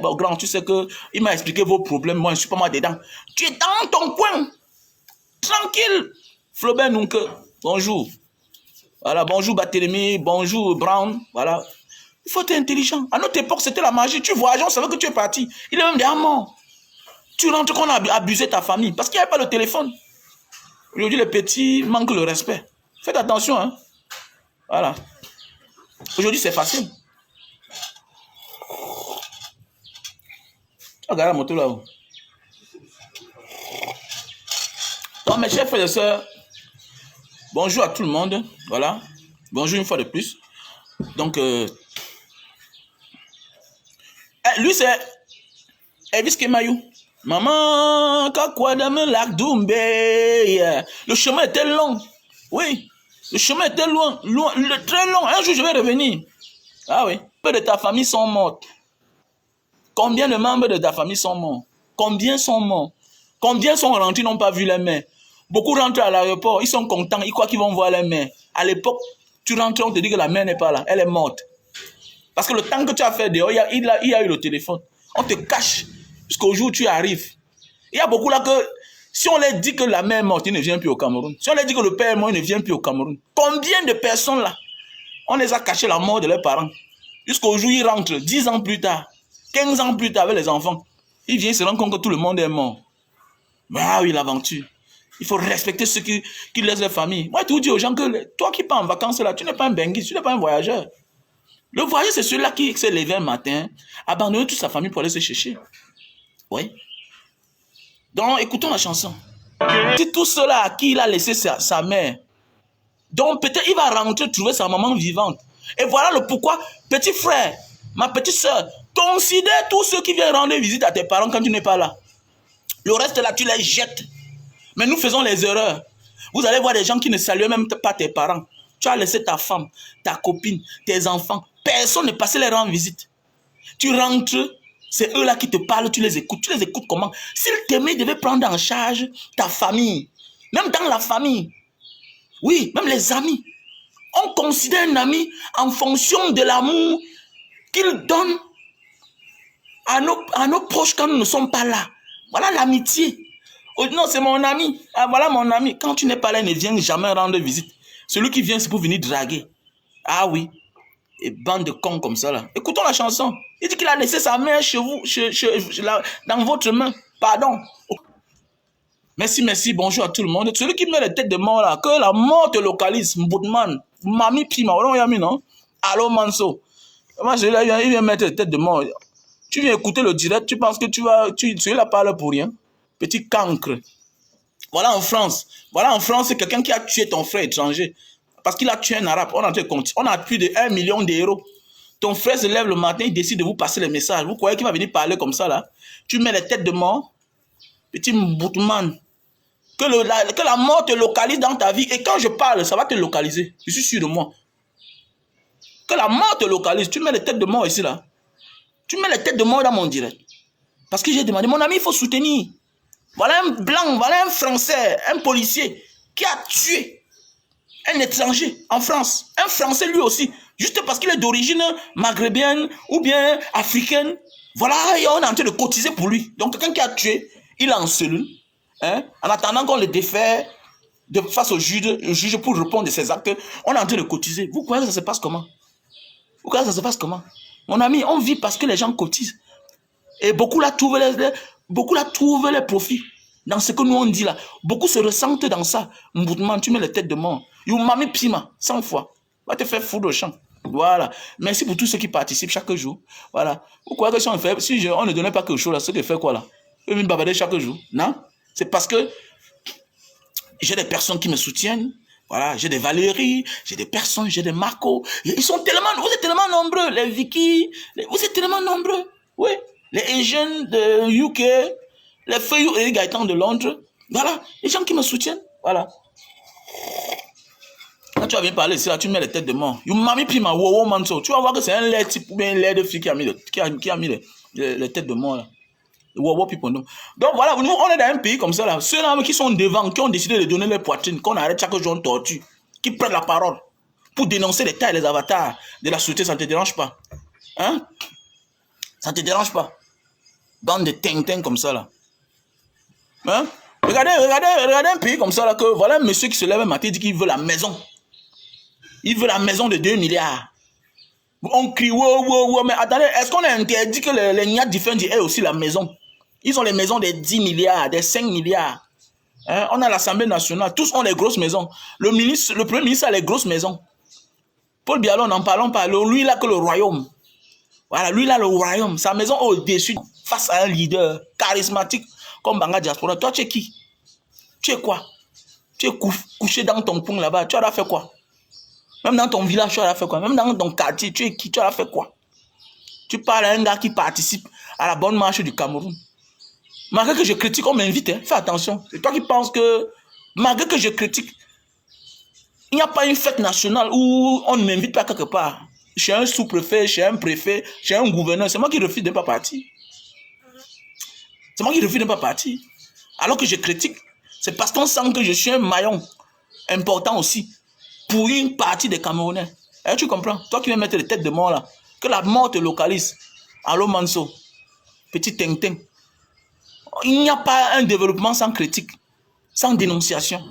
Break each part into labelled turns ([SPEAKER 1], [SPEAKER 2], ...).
[SPEAKER 1] Bon, grand, tu sais que il m'a expliqué vos problèmes, moi je ne suis pas moi dedans. Tu es dans ton coin, tranquille. Flaubert Nunke, bonjour. Voilà, bonjour Barthélemy, bonjour Brown, voilà. Il faut être intelligent. À notre époque, c'était la magie. Tu voyages, on savait que tu es parti. Il est même déjà mort. Tu rentres qu'on a abusé ta famille parce qu'il n'y avait pas le téléphone. Aujourd'hui, les petits manquent le respect. Faites attention, hein. Voilà. Aujourd'hui, c'est facile. Regarde la moto là-haut. Donc, mes chers frères et sœurs, bonjour à tout le monde. Voilà. Bonjour une fois de plus. Donc, lui, c'est Elvis Kemayou. Maman, kakwadame lakdoumbe. Le chemin était long. Oui. Le chemin était loin, très long. Un jour, je vais revenir. Ah oui. Peu de ta famille sont mortes. Combien de membres de ta famille sont morts? Combien sont morts? Combien sont rentrés, n'ont pas vu les mères? Beaucoup rentrent à l'aéroport, ils sont contents, ils croient qu'ils vont voir les mères. À l'époque, tu rentres, on te dit que la mère n'est pas là, elle est morte. Parce que le temps que tu as fait dehors, il y a eu le téléphone. On te cache jusqu'au jour où tu arrives. Il y a beaucoup là que, si on leur dit que la mère est morte, il ne vient plus au Cameroun. Si on leur dit que le père est mort, il ne vient plus au Cameroun. Combien de personnes là, on les a cachés la mort de leurs parents. Jusqu'au jour où ils rentrent, 10 ans plus tard, 15 ans plus tard avec les enfants. Ils viennent se rendre compte que tout le monde est mort. Ah oui, l'aventure. Il faut respecter ceux qui laissent leur famille. Moi, je te dis aux gens que toi qui pars en vacances là, tu n'es pas un benguis, tu n'es pas un voyageur. Le voyageur, c'est celui-là qui s'est levé un matin, abandonné toute sa famille pour aller se chercher. Oui. Donc, écoutons la chanson. C'est tout cela à qui il a laissé sa mère. Donc, peut-être il va rentrer trouver sa maman vivante. Et voilà le pourquoi, petit frère, ma petite soeur, considère tous ceux qui viennent rendre visite à tes parents quand tu n'es pas là. Le reste là, tu les jettes. Mais nous faisons les erreurs. Vous allez voir des gens qui ne saluent même pas tes parents. Tu as laissé ta femme, ta copine, tes enfants. Personne ne passait les rendre visite. Tu rentres, c'est eux là qui te parlent, tu les écoutes. Tu les écoutes comment? S'ils t'aimaient, ils devaient prendre en charge ta famille. Même dans la famille. Oui, même les amis. On considère un ami en fonction de l'amour qu'il donne à nos proches quand nous ne sommes pas là. Voilà l'amitié. Oh, non, c'est mon ami. Ah, voilà mon ami. Quand tu n'es pas là, il ne vient jamais rendre visite. Celui qui vient, c'est pour venir draguer. Ah oui. Et bande de cons comme ça, là. Écoutons la chanson. Il dit qu'il a laissé sa mère chez vous, dans votre main. Pardon. Merci, merci. Bonjour à tout le monde. Celui qui met les têtes de mort, là, que la mort te localise. Mboutman. Mami Pima. Non? Allô, Manso. Moi, il vient mettre les têtes de mort. Tu viens écouter le direct, tu penses que tu la parles pour rien. Petit cancre. Voilà en France, c'est quelqu'un qui a tué ton frère étranger. Parce qu'il a tué un arabe. On a plus de 1 million d'euros. Ton frère se lève le matin, il décide de vous passer les messages. Vous croyez qu'il va venir parler comme ça là? Tu mets les têtes de mort. Petit boutman. Que la mort te localise dans ta vie. Et quand je parle, ça va te localiser. Je suis sûr de moi. Que la mort te localise. Tu mets les têtes de mort ici là. Tu mets les têtes de mort dans mon direct. Parce que j'ai demandé, mon ami, il faut soutenir. Voilà un blanc, voilà un français, un policier qui a tué un étranger en France. Un français lui aussi. Juste parce qu'il est d'origine maghrébienne ou bien africaine. Voilà, et on est en train de cotiser pour lui. Donc quelqu'un qui a tué, il est en cellule. Hein, en attendant qu'on le défait face au juge pour répondre de ses actes, on est en train de cotiser. Vous croyez que ça se passe comment? Vous croyez que ça se passe comment? Mon ami, on vit parce que les gens cotisent. Et beaucoup là trouvent les profits dans ce que nous on dit là. Beaucoup se ressentent dans ça. Mboutman, tu mets les têtes de mort. You mami pima, 100 fois. Va te faire foutre au champ. Voilà. Merci pour tous ceux qui participent chaque jour. Voilà. Vous croyez que si on ne donnait pas quelque chose là, c'est de faire quoi là? Je vais me bavarder chaque jour. Non? C'est parce que j'ai des personnes qui me soutiennent. Voilà, j'ai des Valérie, j'ai des personnes, j'ai des Marco. Ils sont tellement, vous êtes tellement nombreux. Les Vicky, vous êtes tellement nombreux. Oui. Les Asians de UK, les Feuilles et les Gaëtans de Londres. Voilà, les gens qui me soutiennent. Voilà. Quand tu vas venir parler ici, là, tu mets les têtes de mort. You mami pima, wow, manso. Tu vas voir que c'est un lait type ou bien un lait de fille qui a mis les têtes de mort là. Wow, people, non. Donc voilà, nous, on est dans un pays comme ça là. Ceux-là qui sont devant, qui ont décidé de donner leur poitrine, qu'on arrête chaque jour en tortue, qui prennent la parole pour dénoncer les tailles et les avatars de la société, ça ne te dérange pas? Hein? Ça ne te dérange pas? Bande de tintins comme ça, là. Hein? Regardez un pays comme ça, là, que voilà un monsieur qui se lève un matin et dit qu'il veut la maison. Il veut la maison de 2 milliards. On crie, wow, wow, wow, mais attendez, est-ce qu'on a interdit que les Nyat Diffendi aient aussi la maison? Ils ont les maisons des 10 milliards, des 5 milliards. Hein? On a l'Assemblée nationale, tous ont les grosses maisons. Le Premier ministre a les grosses maisons. Paul Biya, n'en parlons pas. Lui, il a que le royaume. Voilà, lui, il a le royaume. Sa maison au-dessus, face à un leader charismatique comme Banga Diaspora. Toi, tu es qui? Tu es quoi? Tu es couché dans ton coin là-bas. Tu as fait quoi? Même dans ton village, tu as fait quoi? Même dans ton quartier, tu es qui? Tu as fait quoi? Tu parles à un gars qui participe à la bonne marche du Cameroun. Malgré que je critique, on m'invite. Hein. Fais attention. C'est toi qui penses que, malgré que je critique, il n'y a pas une fête nationale où on ne m'invite pas quelque part. Chez un sous-préfet, chez un préfet, chez un gouverneur. C'est moi qui refuse de ne pas partir. C'est moi qui refuse de ne pas partir. Alors que je critique, c'est parce qu'on sent que je suis un maillon important aussi pour une partie des Camerounais. Et tu comprends? Toi qui viens mettre les têtes de mort là, que la mort te localise. Allo Manso, petit Tintin. Il n'y a pas un développement sans critique, sans dénonciation.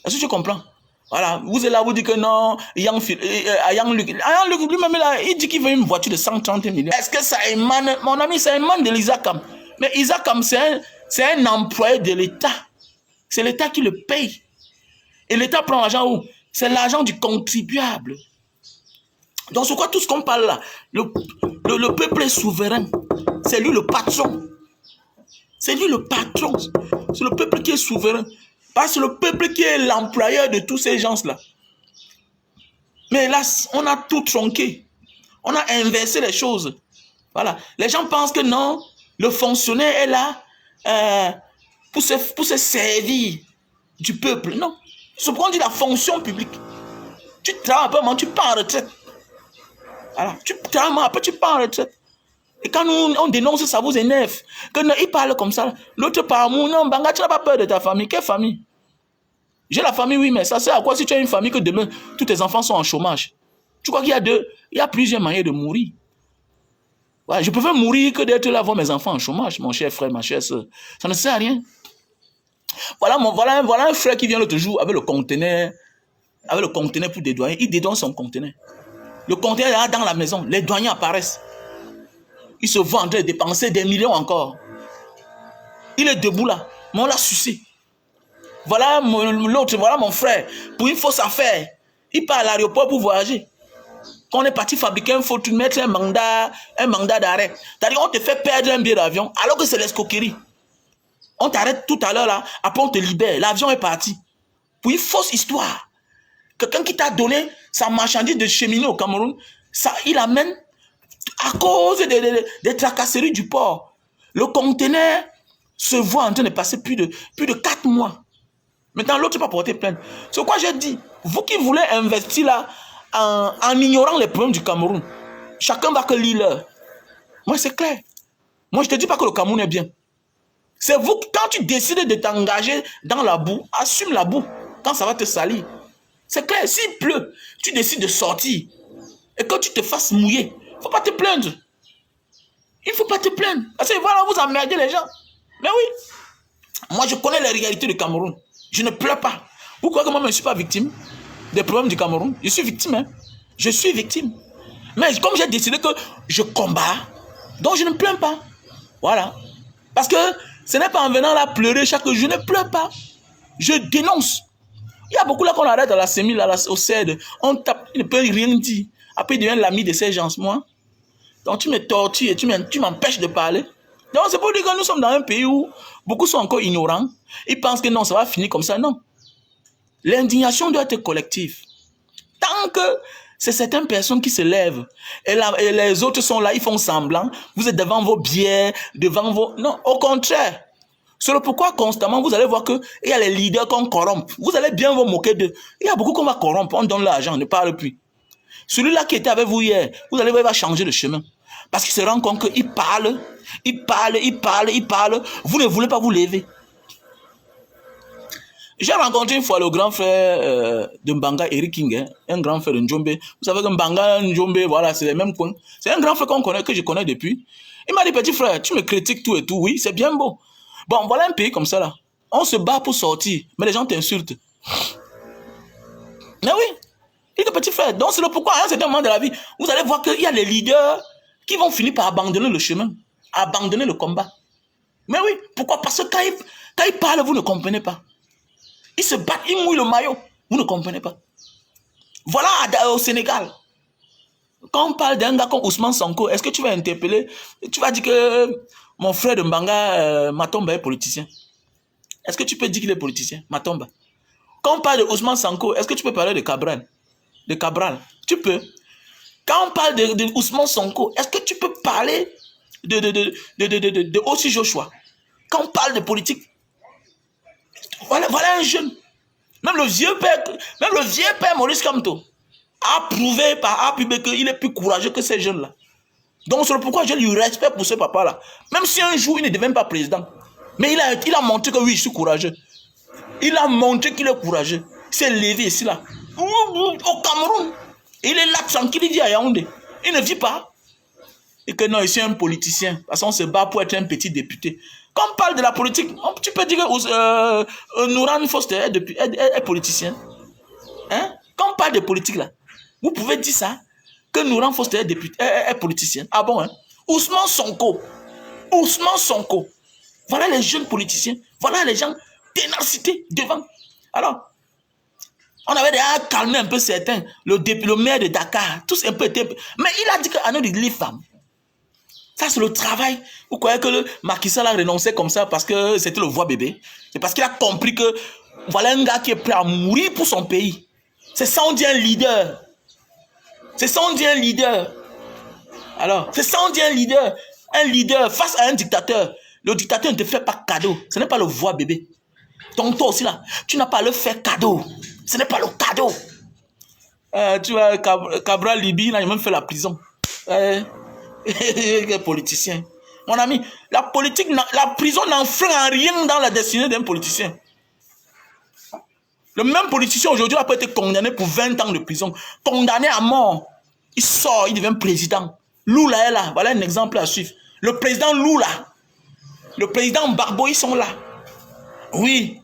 [SPEAKER 1] Est-ce que tu comprends? Voilà, vous êtes là, vous dites que non, Yang Luc lui-même là, il dit qu'il veut une voiture de 130 millions. Est-ce que ça émane, mon ami, ça émane de l'Isakam? Mais Isakam, c'est un employé de l'État. C'est l'État qui le paye. Et l'État prend l'argent où? C'est l'argent du contribuable. Donc, c'est quoi tout ce qu'on parle là? Le peuple est souverain. C'est lui le patron. C'est lui le patron. C'est le peuple qui est souverain. Parce que c'est le peuple qui est l'employeur de tous ces gens-là. Mais là, on a tout tronqué. On a inversé les choses. Voilà. Les gens pensent que non, le fonctionnaire est là pour se servir du peuple. Non. C'est pourquoi on dit la fonction publique. Tu travailles un peu, mais tu pars en retraite. Voilà. Tu travailles un peu, tu pars en retraite. Et quand on dénonce, ça vous énerve. Il parle comme ça. L'autre parle, non, Banga, tu n'as pas peur de ta famille. Quelle famille? J'ai la famille, oui, mais ça sert à quoi si tu as une famille que demain, tous tes enfants sont en chômage? Tu crois qu'il y a plusieurs manières de mourir. Ouais, je préfère mourir que d'être là voir mes enfants en chômage, mon cher frère, ma chère soeur. Ça ne sert à rien. Voilà un frère qui vient l'autre jour avec le conteneur pour dédouaner. Il dédouane son conteneur. Le conteneur est là dans la maison. Les douaniers apparaissent. Il se voit en train de dépenser des millions encore. Il est debout là. Mais on l'a sucé. Voilà l'autre, voilà mon frère. Pour une fausse affaire, il part à l'aéroport pour voyager. Quand on est parti fabriquer un faux truc, mettre un mandat d'arrêt. C'est-à-dire on te fait perdre un billet d'avion alors que c'est l'escroquerie. On t'arrête tout à l'heure là, après on te libère. L'avion est parti. Pour une fausse histoire. Quelqu'un qui t'a donné sa marchandise de cheminée au Cameroun, ça, il amène à cause des tracasseries du port. Le conteneur se voit en train de passer plus de 4 mois. Maintenant, l'autre n'a pas porté plainte. C'est quoi j'ai dit. Vous qui voulez investir là, en ignorant les problèmes du Cameroun, chacun va que lire. Moi, c'est clair. Moi, je ne te dis pas que le Cameroun est bien. C'est vous, quand tu décides de t'engager dans la boue, assume la boue quand ça va te salir. C'est clair. S'il pleut, tu décides de sortir et que tu te fasses mouiller, il ne faut pas te plaindre. Il ne faut pas te plaindre. Parce que voilà, vous emmerdez les gens. Mais oui. Moi, je connais les réalités du Cameroun. Je ne pleure pas. Vous croyez que moi, je ne suis pas victime des problèmes du Cameroun? Je suis victime. Hein? Je suis victime. Mais comme j'ai décidé que je combats, donc je ne plains pas. Voilà. Parce que ce n'est pas en venant là pleurer chaque jour. Je ne pleure pas. Je dénonce. Il y a beaucoup là qu'on arrête à la sémile, au CED. On tape, il ne peut rien dire. Après, il devient l'ami de ces gens, moi. Donc tu me tortures et tu m'empêches de parler. Donc c'est pour dire que nous sommes dans un pays où beaucoup sont encore ignorants. Ils pensent que non, ça va finir comme ça. Non. L'indignation doit être collective. Tant que c'est certaines personnes qui se lèvent et les autres sont là, ils font semblant. Vous êtes devant vos bières, devant vos... Non, au contraire. C'est le pourquoi constamment, vous allez voir qu'il y a les leaders qu'on corrompt. Vous allez bien vous moquer d'eux. Il y a beaucoup qu'on va corrompre, on donne l'argent, on ne parle plus. Celui-là qui était avec vous hier, vous allez voir, il va changer de chemin. Parce qu'il se rend compte qu'il parle, il parle. Vous ne voulez pas vous lever. J'ai rencontré une fois le grand frère de Mbanga, Eric King, hein, un grand frère de Njombe. Vous savez que Mbanga, Njombe, voilà, c'est les mêmes coins. C'est un grand frère qu'on connaît, que je connais depuis. Il m'a dit, petit frère, tu me critiques tout et tout. Oui, c'est bien beau. Bon, voilà un pays comme ça, là. On se bat pour sortir, mais les gens t'insultent. Mais oui, il dit, petit frère, donc c'est le pourquoi, à un certain moment de la vie, vous allez voir qu'il y a des leaders qui vont finir par abandonner le chemin, abandonner le combat. Mais oui, pourquoi? Parce que quand ils parlent, vous ne comprenez pas. Ils se battent, ils mouillent le maillot. Vous ne comprenez pas. Voilà au Sénégal. Quand on parle d'un gars comme Ousmane Sonko, est-ce que tu vas interpeller? Tu vas dire que mon frère de Mbanga, Matomba, est politicien. Est-ce que tu peux dire qu'il est politicien, Matomba? Quand on parle de Ousmane Sonko, est-ce que tu peux parler de Cabral? De Cabral? Tu peux. Quand on parle de Ousmane Sonko, est-ce que tu peux parler de Ossi Joshua? Quand on parle de politique, voilà un jeune. Même le vieux père Maurice Kamto a prouvé par A plus B qu'il est plus courageux que ces jeunes-là. Donc c'est pourquoi j'ai du respect pour ce papa-là. Même si un jour il ne devient pas président. Mais il a montré que oui, je suis courageux. Il a montré qu'il est courageux. Il s'est levé ici là. Au Cameroun. Il est là tranquille, il dit à Yaoundé. Il ne vit pas. Et que non, il est un politicien. Parce qu'on se bat pour être un petit député. Quand on parle de la politique, tu peux dire que Nouran Foster est politicien. Hein? Quand on parle de politique là, vous pouvez dire ça, que Nouran Foster est politicien. Ah bon, hein? Ousmane Sonko. Voilà les jeunes politiciens. Voilà les gens ténacité devant. Alors, on avait déjà calmé un peu certains. Le maire de Dakar, tous un peu été... Mais il a dit qu'à nous, les femmes, ça, c'est le travail. Vous croyez que le Macky Sall a renoncé comme ça parce que c'était le voix bébé? C'est parce qu'il a compris que voilà un gars qui est prêt à mourir pour son pays. C'est ça, on dit un leader. C'est ça, on dit un leader. Alors, c'est ça, on dit un leader. Un leader face à un dictateur. Le dictateur ne te fait pas cadeau. Ce n'est pas le voix bébé. Donc toi aussi là, tu n'as pas à le faire cadeau. Ce n'est pas le cadeau. Tu vois, Cabral Libye, il a même fait la prison. Politicien. Mon ami, la prison n'enfreint rien dans la destinée d'un politicien. Le même politicien aujourd'hui a été condamné pour 20 ans de prison. Condamné à mort. Il sort, il devient président. Lula est là. Voilà un exemple à suivre. Le président Lula. Le président Barbeau, ils sont là. Oui,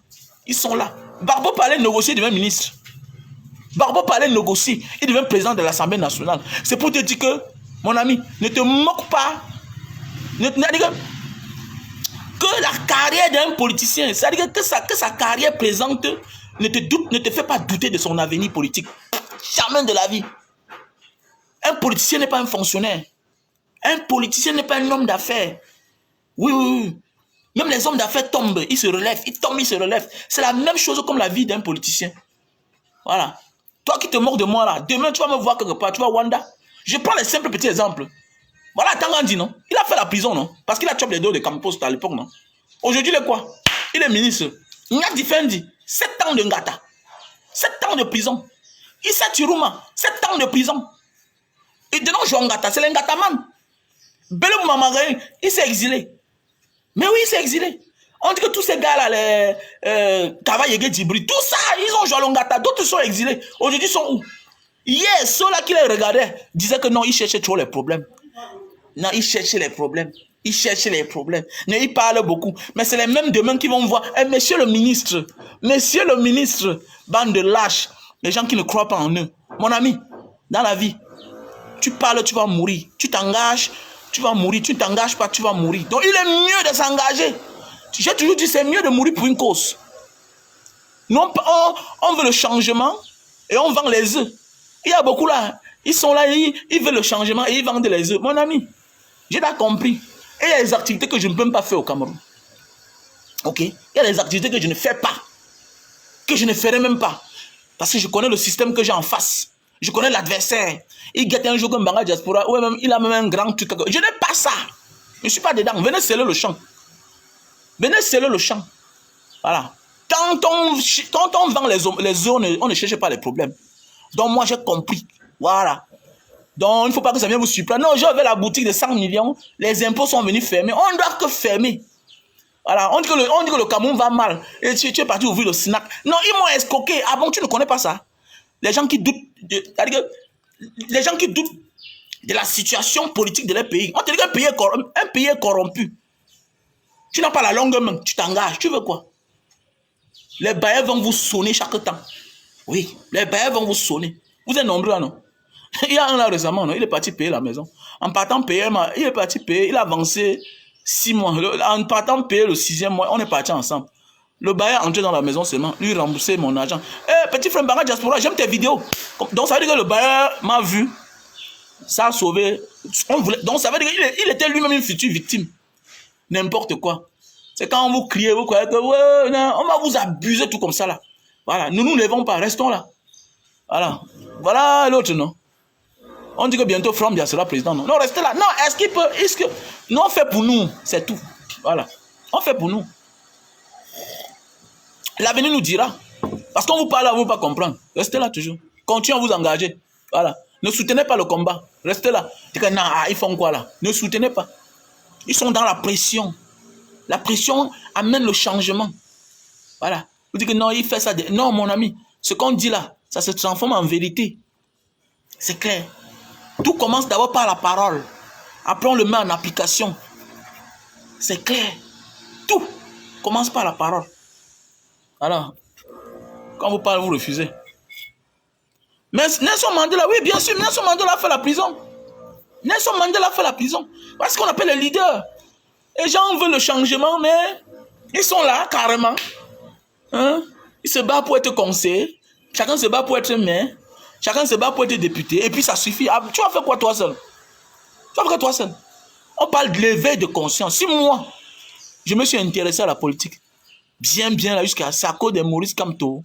[SPEAKER 1] ils sont là. Barbeau parlait de négocier, il devient ministre. Barbeau parlait de négocier, il devient président de l'Assemblée nationale. C'est pour te dire que, mon ami, ne te moque pas. Que la carrière d'un politicien, c'est-à-dire que sa carrière présente ne te fait pas douter de son avenir politique. Jamais de la vie. Un politicien n'est pas un fonctionnaire. Un politicien n'est pas un homme d'affaires. Oui. Même les hommes d'affaires tombent, ils se relèvent. Ils tombent, ils se relèvent. C'est la même chose comme la vie d'un politicien. Voilà. Toi qui te moques de moi là, demain tu vas me voir quelque part, tu vas Wanda. Je prends les simples petits exemples. Voilà, Tangandi, non? Il a fait la prison, non? Parce qu'il a chopé les dos de Campos à l'époque, non? Aujourd'hui, il est quoi? Il est ministre. Nya Difendi, 7 ans de Ngata. 7 ans de prison. Issa Tirouma, 7 ans de prison. Et de non, je Ngata, c'est l'Ngataman. Belou Mamagaï, il s'est exilé. Mais oui, il s'est exilé. On dit que tous ces gars-là, les Kavaïege Djibri, tout ça, ils ont joué à l'Ongata, d'autres sont exilés. Aujourd'hui, ils sont où? Hier, ceux-là qui les regardaient disaient que non, ils cherchaient trop les problèmes. Non, ils cherchaient les problèmes. Ils cherchaient les problèmes. Non, ils parlent beaucoup. Mais c'est les mêmes demain qui vont voir. Eh, monsieur le ministre, bande de lâches, les gens qui ne croient pas en eux. Mon ami, dans la vie, tu parles, tu vas mourir. Tu t'engages, tu vas mourir. Tu ne t'engages pas, tu vas mourir. Donc, il est mieux de s'engager. J'ai toujours dit, c'est mieux de mourir pour une cause. Nous, on veut le changement et on vend les œufs. Il y a beaucoup là, ils sont là, ils veulent le changement et ils vendent les œufs. Mon ami, j'ai pas compris. Et il y a des activités que je ne peux même pas faire au Cameroun. Ok? Il y a des activités que je ne fais pas. Que je ne ferai même pas. Parce que je connais le système que j'ai en face. Je connais l'adversaire. Il guette un jour comme Mbanga Diaspora. Ouais, même, il a même un grand truc. Je n'ai pas ça. Je ne suis pas dedans. Venez sceller le champ. Venez sceller le champ. Voilà. Quand on vend les œufs, on ne cherche pas les problèmes. Donc moi j'ai compris. Voilà. Donc il ne faut pas que ça vienne vous surprendre. Non, j'avais la boutique de 100 millions. Les impôts sont venus fermer. On ne doit que fermer. Voilà, on dit que le Cameroun va mal. Et tu es parti ouvrir le snack. Non, ils m'ont escroqué. Ah bon, tu ne connais pas ça? Les gens qui doutent, les gens qui doutent de la situation politique de leur pays. On te dit qu'un pays est corrompu. Tu n'as pas la longue main, tu t'engages. Tu veux quoi? Les bailleurs vont vous sonner chaque temps. Oui, les bailleurs vont vous sonner. Vous êtes nombreux, là, non? Il y a un là récemment, non? Il est parti payer la maison. En partant payer, il est parti payer, il a avancé 6 mois. En partant payer le 6e mois, on est parti ensemble. Le bailleur entré dans la maison seulement, lui rembourser mon argent. Eh, petit frère Mbanga Diaspora, j'aime tes vidéos. Donc ça veut dire que le bailleur m'a vu, ça a sauvé. Donc ça veut dire qu'il était lui-même une future victime. N'importe quoi. C'est quand vous criez, vous croyez que ouais, non, on va vous abuser tout comme ça là. Voilà, nous ne levons pas, restons là. Voilà, voilà l'autre, non? On dit que bientôt Framdia sera président. Non, non, restez là. Non, est-ce qu'il peut... Non, on fait pour nous, c'est tout. Voilà, on fait pour nous. L'avenir nous dira. Parce qu'on vous parle, vous ne pouvez pas comprendre. Restez là toujours. Continuez à vous engager. Voilà. Ne soutenez pas le combat. Restez là. Non, ils font quoi là? Ne soutenez pas. Ils sont dans la pression. La pression amène le changement. Voilà. Vous dites que non, il fait ça. Non, mon ami. Ce qu'on dit là, ça se transforme en vérité. C'est clair. Tout commence d'abord par la parole. Après, on le met en application. C'est clair. Tout commence par la parole. Alors, quand vous parlez, vous refusez. Mais Nelson Mandela, oui, bien sûr, Nelson Mandela a fait la prison. Nelson Mandela a fait la prison. Voilà ce qu'on appelle les leaders. Les gens veulent le changement, mais ils sont là, carrément. Hein? Ils se battent pour être conseillers. Chacun se bat pour être maire. Chacun se bat pour être député. Et puis ça suffit. Ah, tu vas faire quoi toi seul? Tu vas faire quoi toi seul? On parle de l'éveil de conscience. Si moi, je me suis intéressé à la politique, bien là, jusqu'à c'est à cause de Maurice Kamto.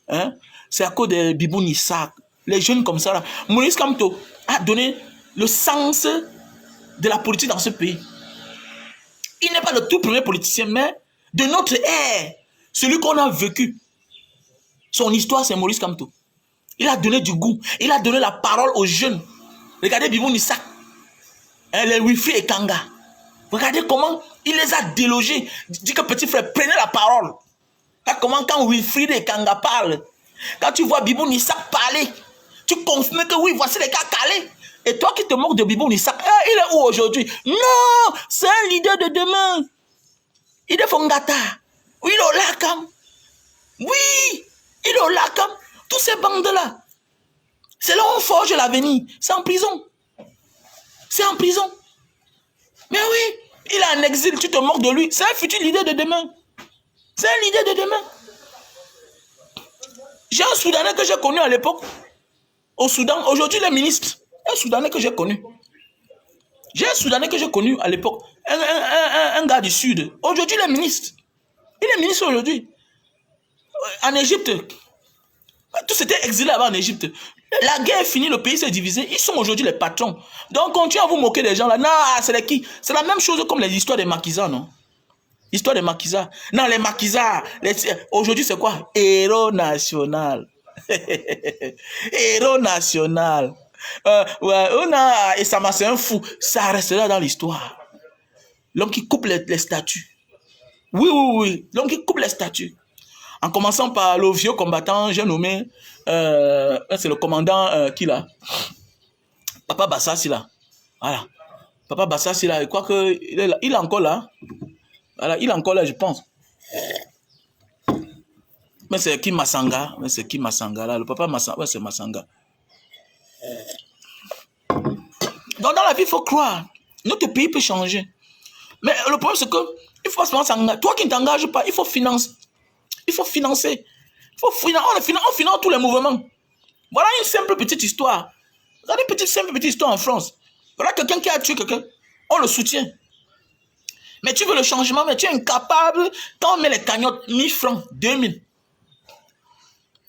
[SPEAKER 1] Hein? C'est à cause de Bibou Nissak. Les jeunes comme ça là. Maurice Kamto a donné le sens de la politique dans ce pays. Il n'est pas le tout premier politicien, mais de notre ère, celui qu'on a vécu. Son histoire, c'est Maurice Kamto. Il a donné du goût. Il a donné la parole aux jeunes. Regardez Bibou Nissak. Hein, les Wilfried et Kanga. Regardez comment il les a délogés. Dit que petit frère, prenez la parole. Comment quand Wilfried et Kanga parlent, quand tu vois Bibou Nissak parler, tu confirmes que oui, voici les cas calés. Et toi qui te moques de Bibou Nissak, il est où aujourd'hui? Non, c'est un leader de demain. Il est Fongata. Oui, il est au Lakam. Oui, il est au Lakam. Tous ces bandes-là. C'est là où on forge l'avenir. C'est en prison. C'est en prison. Mais oui, il est en exil, tu te moques de lui. C'est un futur leader de demain. C'est un leader de demain. J'ai un Soudanais que j'ai connu à l'époque. Au Soudan. Aujourd'hui, il est ministre. Un Soudanais que j'ai connu. J'ai un Soudanais que j'ai connu à l'époque. Un gars du Sud. Aujourd'hui, il est ministre. Il est ministre aujourd'hui. En Égypte. Tout s'était exilé avant en Égypte. La guerre est finie, le pays s'est divisé. Ils sont aujourd'hui les patrons. Donc, continuez à vous moquer des gens là. Non, c'est les qui? C'est la même chose comme les histoires des maquisards, non? L'histoire des maquisards. Non, les maquisards. Aujourd'hui, c'est quoi? Héros national. Héros national. Ouais, et ça m'a, c'est un fou. Ça restera dans l'histoire. L'homme qui coupe les statues. Oui. L'homme qui coupe les statues. En commençant par le vieux combattant, j'ai nommé, c'est le commandant qui là, Papa Bassassi là. Voilà. Papa Bassassi là, je crois qu'il est là. Il est encore là. Voilà, il est encore là, je pense. Mais c'est qui Massanga? Mais c'est qui Massanga là? Le papa Massanga, ouais, c'est Massanga. Donc dans la vie, il faut croire. Notre pays peut changer. Mais le problème, c'est que il faut s'engager. Toi qui ne t'engages pas, il faut financer. Il faut financer. On finance tous les mouvements. Voilà une simple petite histoire. Regardez une simple petite histoire en France. Voilà quelqu'un qui a tué quelqu'un. On le soutient. Mais tu veux le changement, mais tu es incapable. Quand on met les cagnottes, 1000 francs, 2000.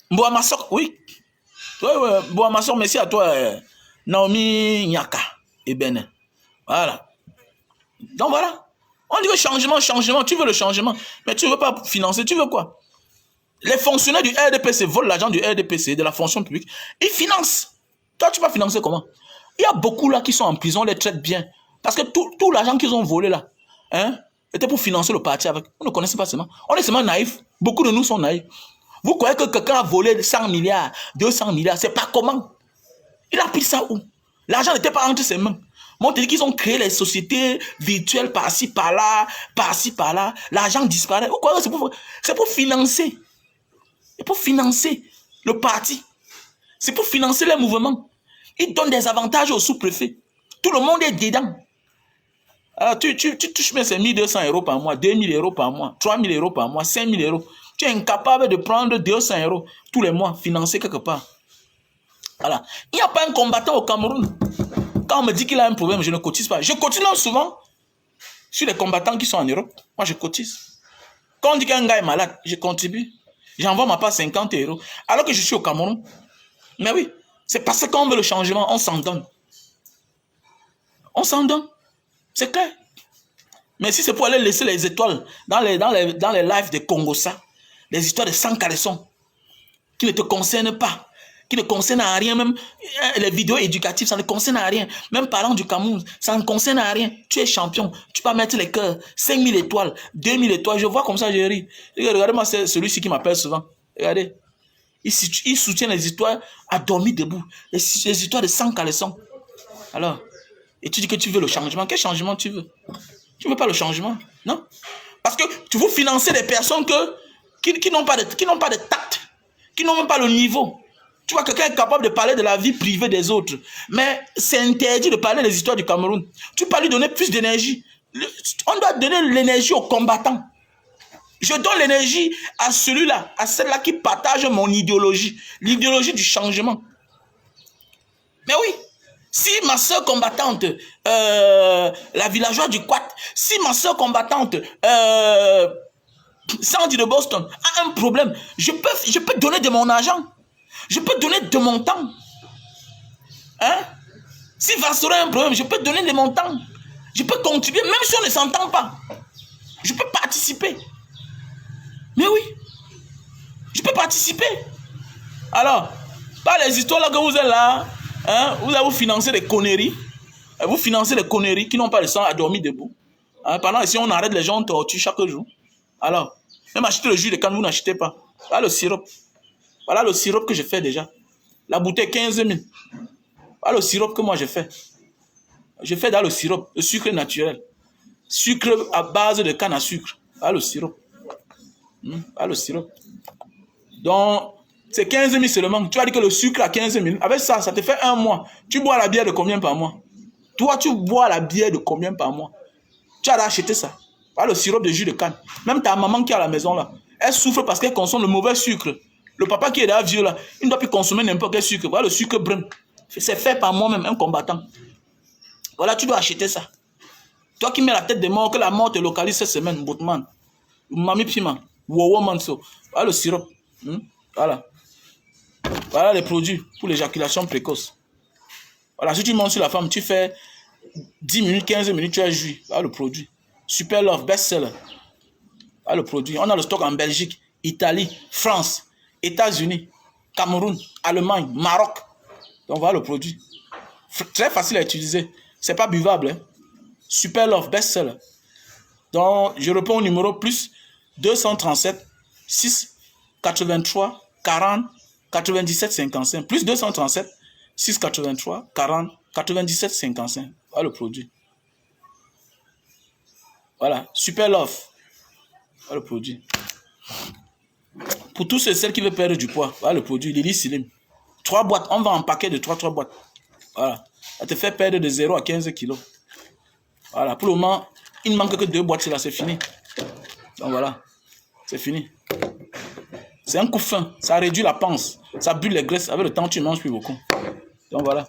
[SPEAKER 1] Mbouamassok, oui. Mbouamassok, merci à toi, Naomi Nyaka et Benin. Voilà. Donc voilà. On dit que changement. Tu veux le changement, mais tu ne veux pas financer. Tu veux quoi? Les fonctionnaires du RDPC volent l'argent du RDPC, de la fonction publique. Ils financent. Toi, tu vas financer comment? Il y a beaucoup là qui sont en prison, on les traite bien. Parce que tout l'argent qu'ils ont volé là, hein, C'était pour financer le parti avec. On ne connaissait pas seulement. On est seulement naïfs. Beaucoup de nous sont naïfs. Vous croyez que quelqu'un a volé 100 milliards, 200 milliards, c'est pas comment? Il a pris ça où? L'argent n'était pas entre ses mains. Moi, on te dit qu'ils ont créé les sociétés virtuelles par-ci, par-là, par-ci, par-là. L'argent disparaît. Vous croyez que c'est pour financer? C'est pour financer le parti. C'est pour financer les mouvements. Ils donnent des avantages aux sous-préfets. Tout le monde est dedans. Alors, tu touches bien ces 1200 € par mois, 2000 € par mois, 3000 € par mois, 5000 €. Tu es incapable de prendre 200 € tous les mois, financer quelque part. Voilà. Il n'y a pas un combattant au Cameroun. Quand on me dit qu'il a un problème, je ne cotise pas. Je cotise souvent sur les combattants qui sont en Europe. Moi, je cotise. Quand on dit qu'un gars est malade, je contribue. J'envoie ma part 50 €. Alors que je suis au Cameroun. Mais oui, c'est parce qu'on veut le changement, on s'en donne. On s'en donne. C'est clair. Mais si c'est pour aller laisser les étoiles dans les lives de Congossa, les histoires de sang caleçon, qui ne te concernent pas, qui ne concernent à rien, même les vidéos éducatives, ça ne concerne à rien. Même parlant du Cameroun, ça ne concerne à rien. Tu es champion, tu peux mettre les cœurs, 5000 étoiles, 2000 étoiles, je vois comme ça, je ris. Regardez-moi, c'est celui-ci qui m'appelle souvent. Regardez. Il soutient les histoires à dormir debout, les histoires de sang caleçon. Alors, et tu dis que tu veux le changement. Quel changement tu veux? Tu ne veux pas le changement, non? Parce que tu veux financer des personnes qui n'ont pas de tact, qui n'ont même pas le niveau. Tu vois, quelqu'un est capable de parler de la vie privée des autres, mais c'est interdit de parler des histoires du Cameroun. Tu peux lui donner plus d'énergie. On doit donner l'énergie aux combattants. Je donne l'énergie à celui-là, à celle-là qui partage mon idéologie, l'idéologie du changement. Mais oui. Si ma soeur combattante, la villageoise du Quat, si ma soeur combattante, Sandy de Boston, a un problème, je peux donner de mon argent. Je peux donner de mon temps. Hein? Si Vassora a un problème, je peux donner de mon temps. Je peux contribuer, même si on ne s'entend pas. Je peux participer. Mais oui, je peux participer. Alors, pas les histoires là que vous êtes là. Hein, vous allez vous financer des conneries. Vous financez des conneries qui n'ont pas le sang à dormir debout. Hein, pendant que si on arrête les gens, on torture chaque jour. Alors, même acheter le jus de canne, vous n'achetez pas. Voilà le sirop. Voilà le sirop que je fais déjà. La bouteille 15 000. Voilà le sirop que moi je fais. Je fais dans le sirop, le sucre naturel. Sucre à base de canne à sucre. Voilà le sirop. Voilà le sirop. Donc, c'est 15 000 seulement. Tu as dit que le sucre à 15 000. Avec ça, ça te fait un mois. Tu bois la bière de combien par mois? Toi, tu bois la bière de combien par mois? Tu as acheté ça. Voilà le sirop de jus de canne. Même ta maman qui est à la maison là, elle souffre parce qu'elle consomme le mauvais sucre. Le papa qui est là vieux là, il ne doit plus consommer n'importe quel sucre. Voilà le sucre brun. C'est fait par moi-même, un combattant. Voilà, tu dois acheter ça. Toi qui mets la tête de mort, que la mort te localise cette semaine, Boutman. Mami Pima. Wow, Manso. Voilà le sirop. Voilà. Voilà les produits pour l'éjaculation précoce. Voilà, si tu montes sur la femme, tu fais 10 minutes, 15 minutes, tu as joui. Voilà le produit. Super Love, best-seller. Voilà le produit. On a le stock en Belgique, Italie, France, États-Unis, Cameroun, Allemagne, Maroc. Donc voilà le produit. Très facile à utiliser. C'est pas buvable. Hein? Super Love, best-seller. Donc je réponds au numéro plus 237 6 83 40 97 55. Plus 237 6 83 40 97 55. Voilà le produit. Voilà. Super Love. Voilà le produit. Pour tous ceux et celles qui veulent perdre du poids, voilà le produit. Lily Slim. 3 boîtes. On vend en paquet de 3 boîtes. Voilà. Ça te fait perdre de 0 à 15 kilos. Voilà. Pour le moment, il ne manque que 2 boîtes. Là, c'est fini. Donc voilà. C'est fini. C'est un coup fin. Ça réduit la panse. Ça brûle les graisses. Avec le temps, tu ne manges plus beaucoup. Donc voilà.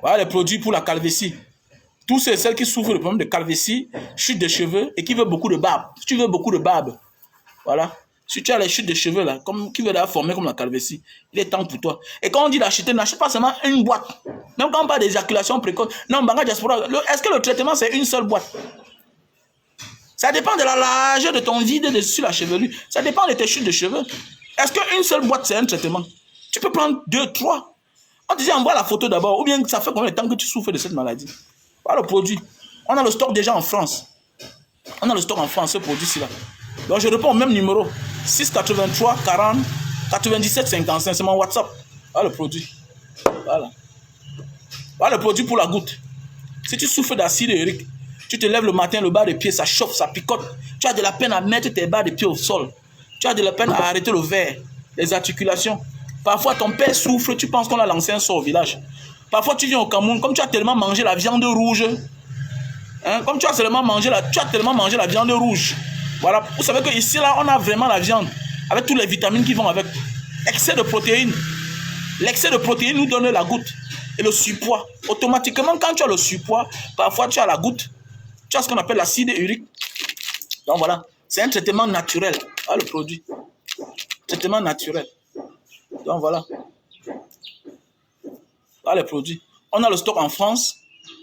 [SPEAKER 1] Voilà les produits pour la calvitie. Tous ceux et celles qui souffrent de problème de calvitie, chute de cheveux et qui veulent beaucoup de barbe. Si tu veux beaucoup de barbe, voilà. Si tu as les chutes de cheveux là, qui veulent la former comme la calvitie, il est temps pour toi. Et quand on dit d'acheter, n'achète pas seulement une boîte. Même quand on parle d'éjaculation précoce. Non, Banga Diaspora, est-ce que le traitement c'est une seule boîte? Ça dépend de la largeur de ton vide sur la chevelure. Ça dépend de tes chutes de cheveux. Est-ce qu'une seule boîte c'est un traitement? Tu peux prendre 2, 3. On te dit envoie la photo d'abord. Ou bien ça fait combien de temps que tu souffres de cette maladie? Voilà le produit. On a le stock déjà en France. On a le stock en France, ce produit-ci là. Donc je réponds au même numéro. 683 40 97 55. C'est mon WhatsApp. Voilà le produit. Voilà. Voilà le produit pour la goutte. Si tu souffres d'acide urique, tu te lèves le matin, le bas des pieds, ça chauffe, ça picote. Tu as de la peine à mettre tes bas des pieds au sol. Tu as de la peine à arrêter le verre, les articulations. Parfois, ton père souffre, tu penses qu'on a lancé un sort au village. Parfois, tu viens au Cameroun, comme tu as tellement mangé la viande rouge, hein, comme tu as tellement mangé la viande rouge. Voilà, vous savez qu'ici, là, on a vraiment la viande, avec toutes les vitamines qui vont avec. Excès de protéines. L'excès de protéines nous donne la goutte. Et le surpoids. Automatiquement, quand tu as le surpoids, parfois tu as la goutte. Tu as ce qu'on appelle l'acide urique. Donc voilà, c'est un traitement naturel. Ah, le produit. Traitement naturel. Donc voilà. Voilà les produits. On a le stock en France.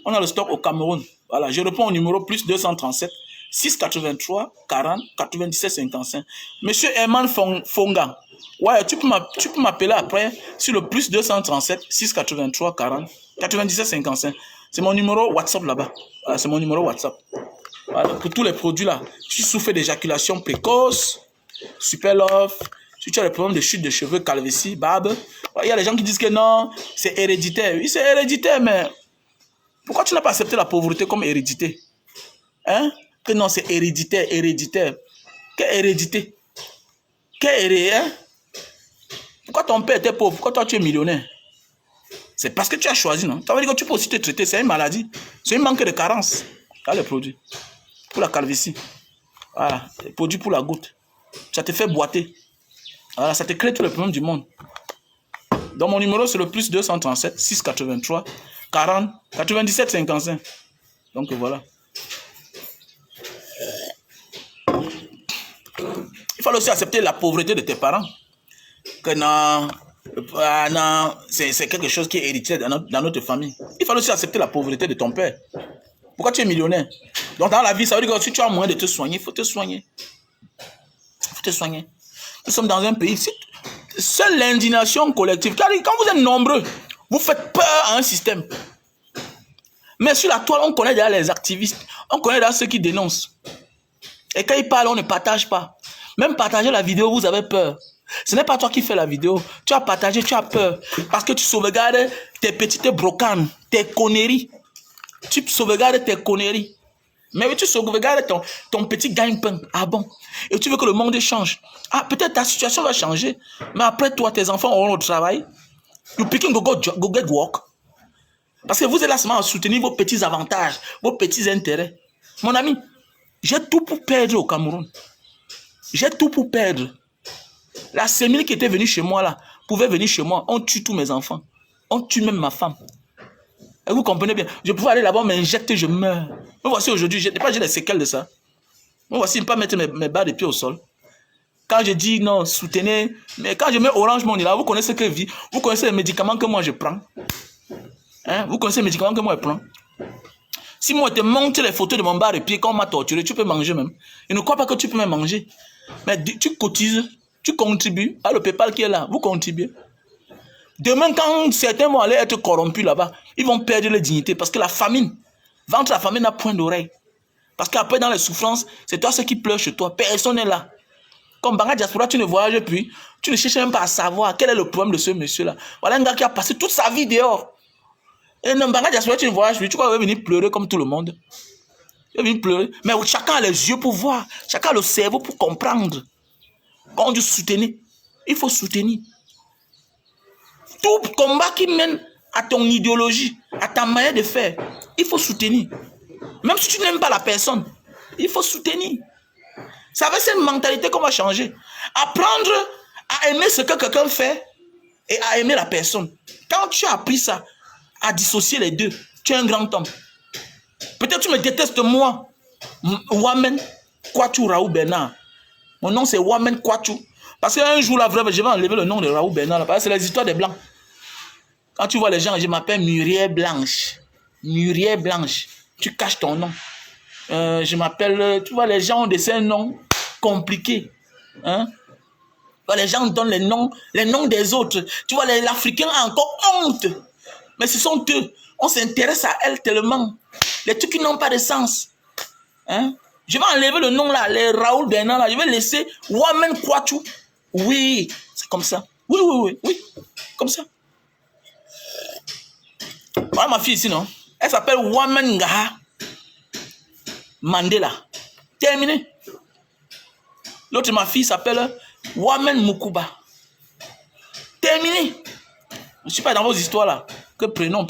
[SPEAKER 1] On a le stock au Cameroun. Voilà, je réponds au numéro plus 237 683 40 97 55. Monsieur Herman Fonga. Ouais, tu peux m'appeler après sur le plus 237 683 40 97 55. C'est mon numéro WhatsApp là-bas. Voilà, c'est mon numéro WhatsApp. Voilà, pour tous les produits là. Si tu souffres d'éjaculation précoce, super love, si tu as des problèmes de chute de cheveux, calvitie, barbe, il y a des gens qui disent que non, c'est héréditaire. Oui, c'est héréditaire, mais pourquoi tu n'as pas accepté la pauvreté comme hérédité? Hein? Que non, c'est héréditaire, héréditaire. Quelle hérédité? Quelle hérédité? Hein? Pourquoi ton père était pauvre? Pourquoi toi tu es millionnaire? C'est parce que tu as choisi, non? Ça veut dire que tu peux aussi te traiter. C'est une maladie. C'est un manque de carence. Voilà les produits. Pour la calvitie. Voilà. Les produits pour la goutte. Ça te fait boiter. Voilà. Ça te crée tous les problèmes du monde. Donc mon numéro c'est le plus 237 683 40 97 55. Donc voilà. Il faut aussi accepter la pauvreté de tes parents. Que non, non c'est quelque chose qui est hérité dans notre famille. Il faut aussi accepter la pauvreté de ton père. Pourquoi tu es millionnaire? Donc dans la vie, ça veut dire que si tu as moyen de te soigner, il faut te soigner. Il faut te soigner. Nous sommes dans un pays, seule l'indignation collective. Quand vous êtes nombreux, vous faites peur à un système. Mais sur la toile, on connaît déjà les activistes. On connaît déjà ceux qui dénoncent. Et quand ils parlent, on ne partage pas. Même partager la vidéo, vous avez peur. Ce n'est pas toi qui fais la vidéo. Tu as partagé, tu as peur. Parce que tu sauvegardes tes petites brocanes, tes conneries. Tu sauvegardes tes conneries. Mais oui, tu sauvegardes ton petit gagne-pain. Ah bon? Et tu veux que le monde change. Ah, peut-être ta situation va changer. Mais après toi, tes enfants auront le travail. You picking go get work. Parce que vous êtes là seulement à soutenir vos petits avantages, vos petits intérêts. Mon ami, j'ai tout pour perdre au Cameroun. J'ai tout pour perdre. La sémile qui était venue chez moi là, pouvait venir chez moi. On tue tous mes enfants. On tue même ma femme. Et vous comprenez bien. Je pouvais aller là-bas, m'injecter, je meurs. Me voici aujourd'hui, j'ai les séquelles de ça. Me voici ne pas mettre mes bas de pied au sol. Quand je dis non, soutenez. Mais quand je mets Orange Money là, vous connaissez que vie. Vous connaissez les médicaments que moi je prends. Hein? Vous connaissez les médicaments que moi je prends. Si moi je te montre les photos de mon bas de pied, quand on m'a torturé, tu peux manger même. Je ne crois pas que tu peux même manger. Mais tu cotises, tu contribues. Ah, le PayPal qui est là, vous contribuez. Demain, quand certains vont aller être corrompus là-bas, ils vont perdre leur dignité parce que la famine, ventre la famine n'a point d'oreille. Parce qu'après, dans les souffrances, c'est toi ceux qui pleurent chez toi. Personne n'est là. Comme Banga Diaspora, tu ne voyages plus. Tu ne cherches même pas à savoir quel est le problème de ce monsieur-là. Voilà un gars qui a passé toute sa vie dehors. Et non, Banga Diaspora, tu ne voyages plus. Tu vas venir pleurer comme tout le monde. Tu vas venir pleurer. Mais chacun a les yeux pour voir. Chacun a le cerveau pour comprendre. Quand on dit soutenir, il faut soutenir. Tout combat qui mène à ton idéologie, à ta manière de faire, il faut soutenir. Même si tu n'aimes pas la personne, il faut soutenir. C'est avec cette mentalité qu'on va changer. Apprendre à aimer ce que quelqu'un fait et à aimer la personne. Quand tu as appris ça, à dissocier les deux, tu es un grand homme. Peut-être tu me détestes moi, Wamen Kwachu Raoult Bernard. Mon nom c'est Wamen Kwachu. Parce qu'un jour, là, vraiment, je vais enlever le nom de Raoult Bernard. Parce que c'est les histoires des Blancs. Quand tu vois les gens, je m'appelle Muriel Blanche. Muriel Blanche. Tu caches ton nom. Je m'appelle... Tu vois, les gens ont des noms compliqués. Hein? Les gens donnent les noms des autres. Tu vois, l'Africain a encore honte. Mais ce sont eux. On s'intéresse à elles tellement. Les trucs qui n'ont pas de sens. Hein? Je vais enlever le nom là, les Raoul Bernard là. Je vais laisser Wamen Kwachu. Oui, c'est comme ça. Oui. Comme ça. Voilà ma fille ici, non? Elle s'appelle Wamen Ngaha Mandela. Terminé. L'autre, ma fille, s'appelle Wamen Mukuba. Terminé. Je ne suis pas dans vos histoires là. Que prénom.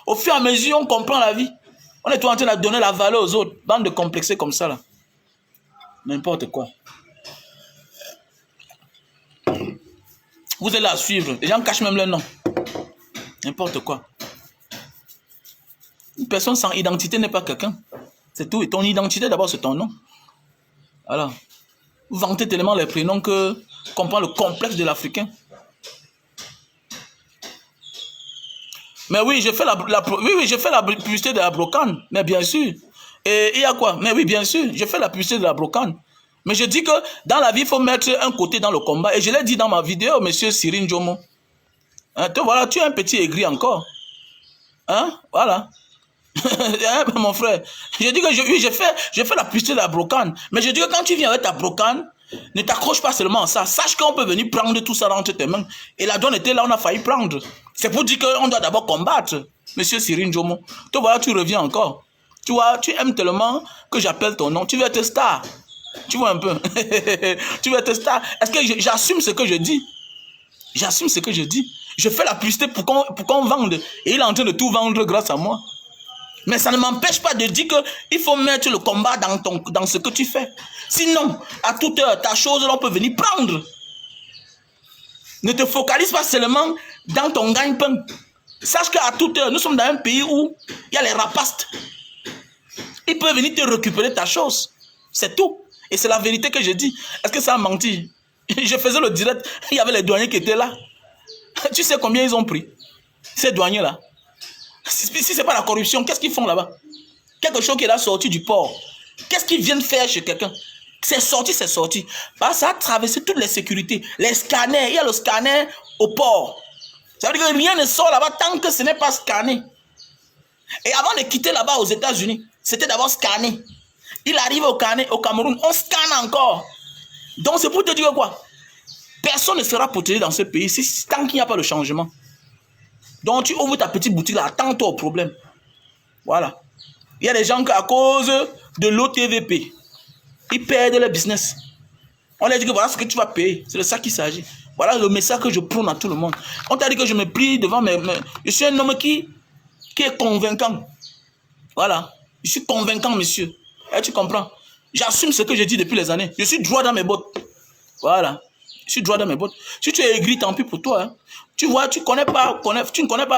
[SPEAKER 1] Au fur et à mesure, on comprend la vie. On est tout en train de donner la valeur aux autres. Bande de complexés comme ça là. N'importe quoi. Vous êtes là à suivre. Les gens cachent même leur nom. N'importe quoi. Une personne sans identité n'est pas quelqu'un. C'est tout. Et ton identité, d'abord, c'est ton nom. Voilà. Vous vantez tellement les prénoms qu'on comprend le complexe de l'Africain. Mais oui, je fais la publicité de la brocane. Mais bien sûr. Et il y a quoi? Mais oui, bien sûr. Je fais la publicité de la brocane. Mais je dis que dans la vie, il faut mettre un côté dans le combat. Et je l'ai dit dans ma vidéo, monsieur Cyril Njomo. Hein, voilà, tu es un petit aigri encore. Hein? Voilà. Mon frère. Je dis que je fais la publicité de la brocane. Mais je dis que quand tu viens avec ta brocane, ne t'accroche pas seulement à ça. Sache qu'on peut venir prendre tout ça entre tes mains. Et la donne était là, on a failli prendre. C'est pour dire qu'on doit d'abord combattre. Monsieur Cyril Njomo. Toi, voilà, tu reviens encore. Tu vois, tu aimes tellement que j'appelle ton nom. Tu veux être star. Tu vois un peu. Tu veux être star. Est-ce que j'assume ce que je dis? J'assume ce que je dis. Je fais la publicité pour qu'on vende. Et il est en train de tout vendre grâce à moi. Mais ça ne m'empêche pas de dire qu'il faut mettre le combat dans ce que tu fais. Sinon, à toute heure, ta chose, on peut venir prendre. Ne te focalise pas seulement dans ton gagne-pain. Sache qu'à toute heure, nous sommes dans un pays où il y a les rapastes. Ils peuvent venir te récupérer ta chose. C'est tout. Et c'est la vérité que je dis. Est-ce que ça a menti? Je faisais le direct, il y avait les douaniers qui étaient là. Tu sais combien ils ont pris? Ces douaniers-là. Si ce n'est pas la corruption, qu'est-ce qu'ils font là-bas? Quelque chose qui est là sorti du port. Qu'est-ce qu'ils viennent faire chez quelqu'un? C'est sorti, c'est sorti. Bah, ça a traversé toutes les sécurités. Les scanners, il y a le scanner au port. Ça veut dire que rien ne sort là-bas tant que ce n'est pas scanné. Et avant de quitter là-bas aux États-Unis, c'était d'abord scanné. Il arrive au Cameroun, on scanne encore. Donc c'est pour te dire quoi? Personne ne sera protégé dans ce pays tant qu'il n'y a pas de changement. Donc tu ouvres ta petite boutique là, attends-toi au problème. Voilà. Il y a des gens qui à cause de l'OTVP, ils perdent leur business. On leur dit que voilà ce que tu vas payer. C'est de ça qu'il s'agit. Voilà le message que je prône à tout le monde. On t'a dit que je me plie devant Je suis un homme qui est convaincant. Voilà. Je suis convaincant, monsieur. Et tu comprends? J'assume ce que je dis depuis les années. Je suis droit dans mes bottes. Voilà. Je suis droit dans mes bottes. Si tu es aigri, tant pis pour toi. Hein. Tu vois, tu ne connais pas.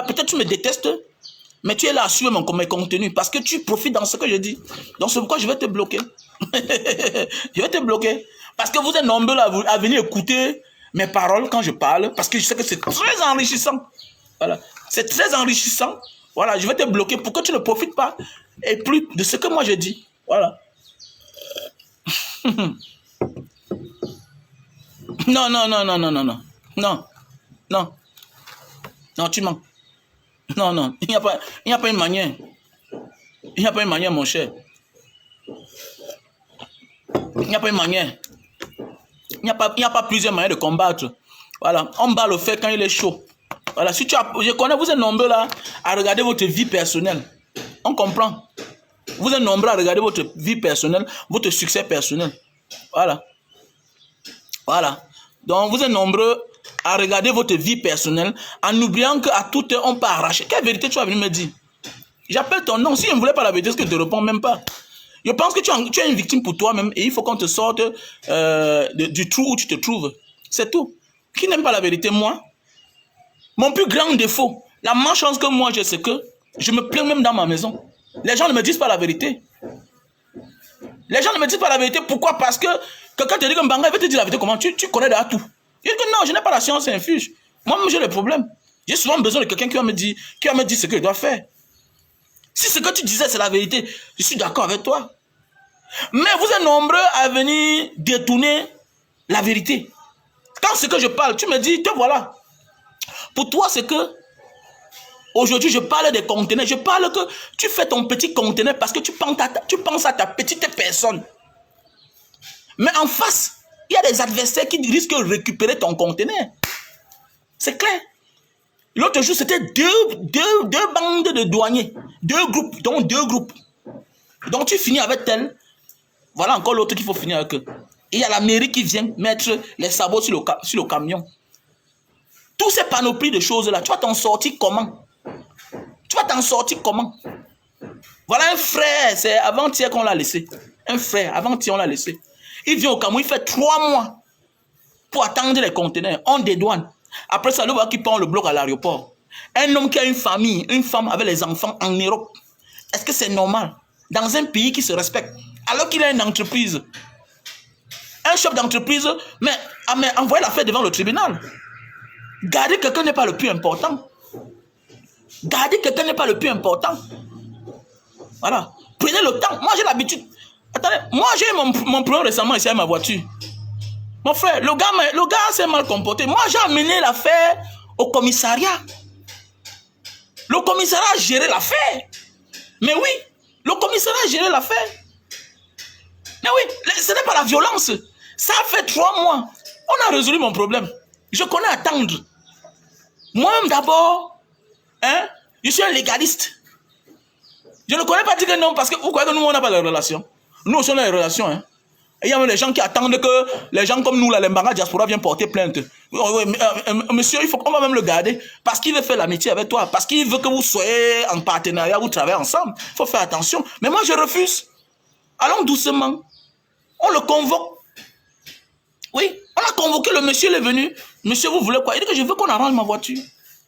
[SPEAKER 1] Peut-être tu me détestes, mais tu es là à suivre mes contenus parce que tu profites dans ce que je dis. Donc c'est pourquoi je vais te bloquer. Je vais te bloquer. Parce que vous êtes nombreux à venir écouter mes paroles quand je parle. Parce que je sais que c'est très enrichissant. Voilà. C'est très enrichissant. Voilà, je vais te bloquer pour que tu ne profites pas et plus de ce que moi je dis. Voilà. Non. Non, tu mens. Non. Il n'y a pas une manière. Il n'y a pas une manière, mon cher. Il n'y a pas une manière. Il n'y a pas plusieurs manières de combattre. Voilà. On bat le fer quand il est chaud. Voilà. Si je connais, vous êtes nombreux là à regarder votre vie personnelle. On comprend. Vous êtes nombreux à regarder votre vie personnelle, votre succès personnel. Voilà. Voilà. Donc, vous êtes nombreux à regarder votre vie personnelle en oubliant qu'à toute heure, on peut arracher. Quelle vérité tu vas venir me dire? J'appelle ton nom. Si je ne voulais pas la vérité, est-ce que je ne te réponds même pas? Je pense que tu es une victime pour toi-même et il faut qu'on te sorte du trou où tu te trouves. C'est tout. Qui n'aime pas la vérité? Moi. Mon plus grand défaut, la malchance que moi j'ai, c'est que je me plains même dans ma maison. Les gens ne me disent pas la vérité. Les gens ne me disent pas la vérité. Pourquoi? Parce que quelqu'un te dit que Mbanga, il veut te dire la vérité. Comment? Tu connais déjà tout. Je dis que non, je n'ai pas la science infuse. Moi-même, j'ai le problème. J'ai souvent besoin de quelqu'un qui va me dire ce que je dois faire. Si ce que tu disais, c'est la vérité, je suis d'accord avec toi. Mais vous êtes nombreux à venir détourner la vérité. Quand c'est que je parle, tu me dis, te voilà. Pour toi, c'est que Aujourd'hui, je parle des conteneurs. Je parle que tu fais ton petit conteneur parce que tu penses à ta petite personne. Mais en face, il y a des adversaires qui risquent de récupérer ton conteneur. C'est clair. L'autre jour, c'était deux bandes de douaniers. Deux groupes, donc deux groupes. Donc tu finis avec tel. Voilà encore l'autre qu'il faut finir avec eux. Et il y a la mairie qui vient mettre les sabots sur le camion. Tous ces panoplies de choses-là, tu vas t'en sortir comment? Tu vas t'en sortir comment? Voilà un frère, c'est avant-hier qu'on l'a laissé. Un frère, avant-hier on l'a laissé. Il vient au Cameroun, il fait 3 mois pour attendre les conteneurs. On dédouane. Après ça, le voit qui prend le bloc à l'aéroport. Un homme qui a une famille, une femme avec les enfants en Europe. Est-ce que c'est normal? Dans un pays qui se respecte. Alors qu'il a une entreprise. Un chef d'entreprise, mais envoyez l'affaire devant le tribunal. Garder quelqu'un n'est pas le plus important. Garder quelqu'un n'est pas le plus important. Voilà. Prenez le temps. Moi, j'ai l'habitude. Attendez, moi, j'ai eu mon problème récemment ici avec ma voiture. Mon frère, le gars s'est mal comporté. Moi, j'ai amené l'affaire au commissariat. Le commissariat a géré l'affaire. Mais oui, le commissariat a géré l'affaire. Mais oui, ce n'est pas la violence. Ça fait 3 mois. On a résolu mon problème. Je connais attendre. Moi-même d'abord, hein, je suis un légaliste. Je ne connais pas dire que non, parce que vous croyez que nous, on n'a pas de relation. Nous aussi, on a des relations. Hein. Et il y a même des gens qui attendent que les gens comme nous, là, les Mbanga diaspora, viennent porter plainte. Monsieur, on va même le garder. Parce qu'il veut faire l'amitié avec toi. Parce qu'il veut que vous soyez en partenariat, vous travaillez ensemble. Il faut faire attention. Mais moi, je refuse. Allons doucement. On le convoque. Oui, on a convoqué le monsieur, il est venu. Monsieur, vous voulez quoi? Il dit que je veux qu'on arrange ma voiture.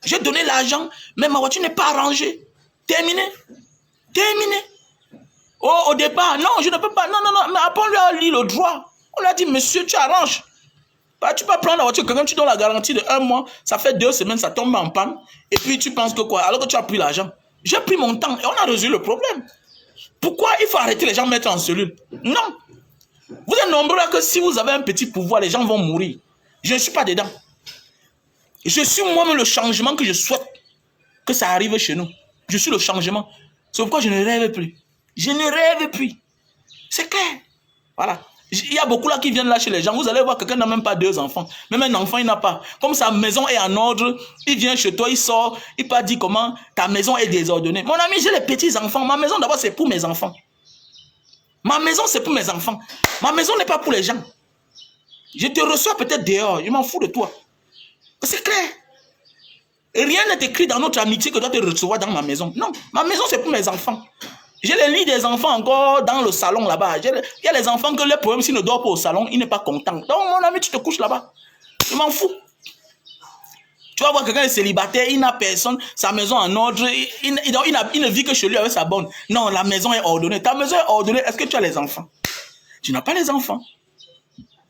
[SPEAKER 1] J'ai donné l'argent, mais ma voiture n'est pas arrangée. Terminé. Terminé. Oh, au départ, non, je ne peux pas. Non, mais après, on lui a lu le droit. On lui a dit, monsieur, tu arranges. Bah, tu peux prendre la voiture, quand même, tu donnes la garantie de 1 mois, ça fait 2 semaines, ça tombe en panne. Et puis, tu penses que quoi? Alors que tu as pris l'argent. J'ai pris mon temps et on a résolu le problème. Pourquoi il faut arrêter les gens mettre en cellule? Non. Vous êtes nombreux là que si vous avez un petit pouvoir, les gens vont mourir. Je ne suis pas dedans. Je suis moi-même le changement que je souhaite que ça arrive chez nous. Je suis le changement. C'est pourquoi je ne rêve plus. Je ne rêve plus. C'est clair. Voilà. Il y a beaucoup là qui viennent lâcher les gens. Vous allez voir quelqu'un n'a même pas 2 enfants. Même un enfant, il n'a pas. Comme sa maison est en ordre, il vient chez toi, il sort, il peut dire comment ta maison est désordonnée. Mon ami, j'ai les petits enfants. Ma maison, d'abord, c'est pour mes enfants. Ma maison, c'est pour mes enfants. Ma maison n'est pas pour les gens. Je te reçois peut-être dehors. Je m'en fous de toi. C'est clair. Et rien n'est écrit dans notre amitié que je dois te recevoir dans ma maison. Non, ma maison, c'est pour mes enfants. J'ai les lits des enfants encore dans le salon là-bas. Il y a les enfants que les problèmes, s'ils ne dorment pas au salon, il n'est pas content. Donc, mon ami, tu te couches là-bas. Je m'en fous. Tu vas voir quelqu'un est célibataire, il n'a personne, sa maison en ordre, il ne vit que chez lui avec sa bonne. Non, la maison est ordonnée. Ta maison est ordonnée, est-ce que tu as les enfants? Tu n'as pas les enfants.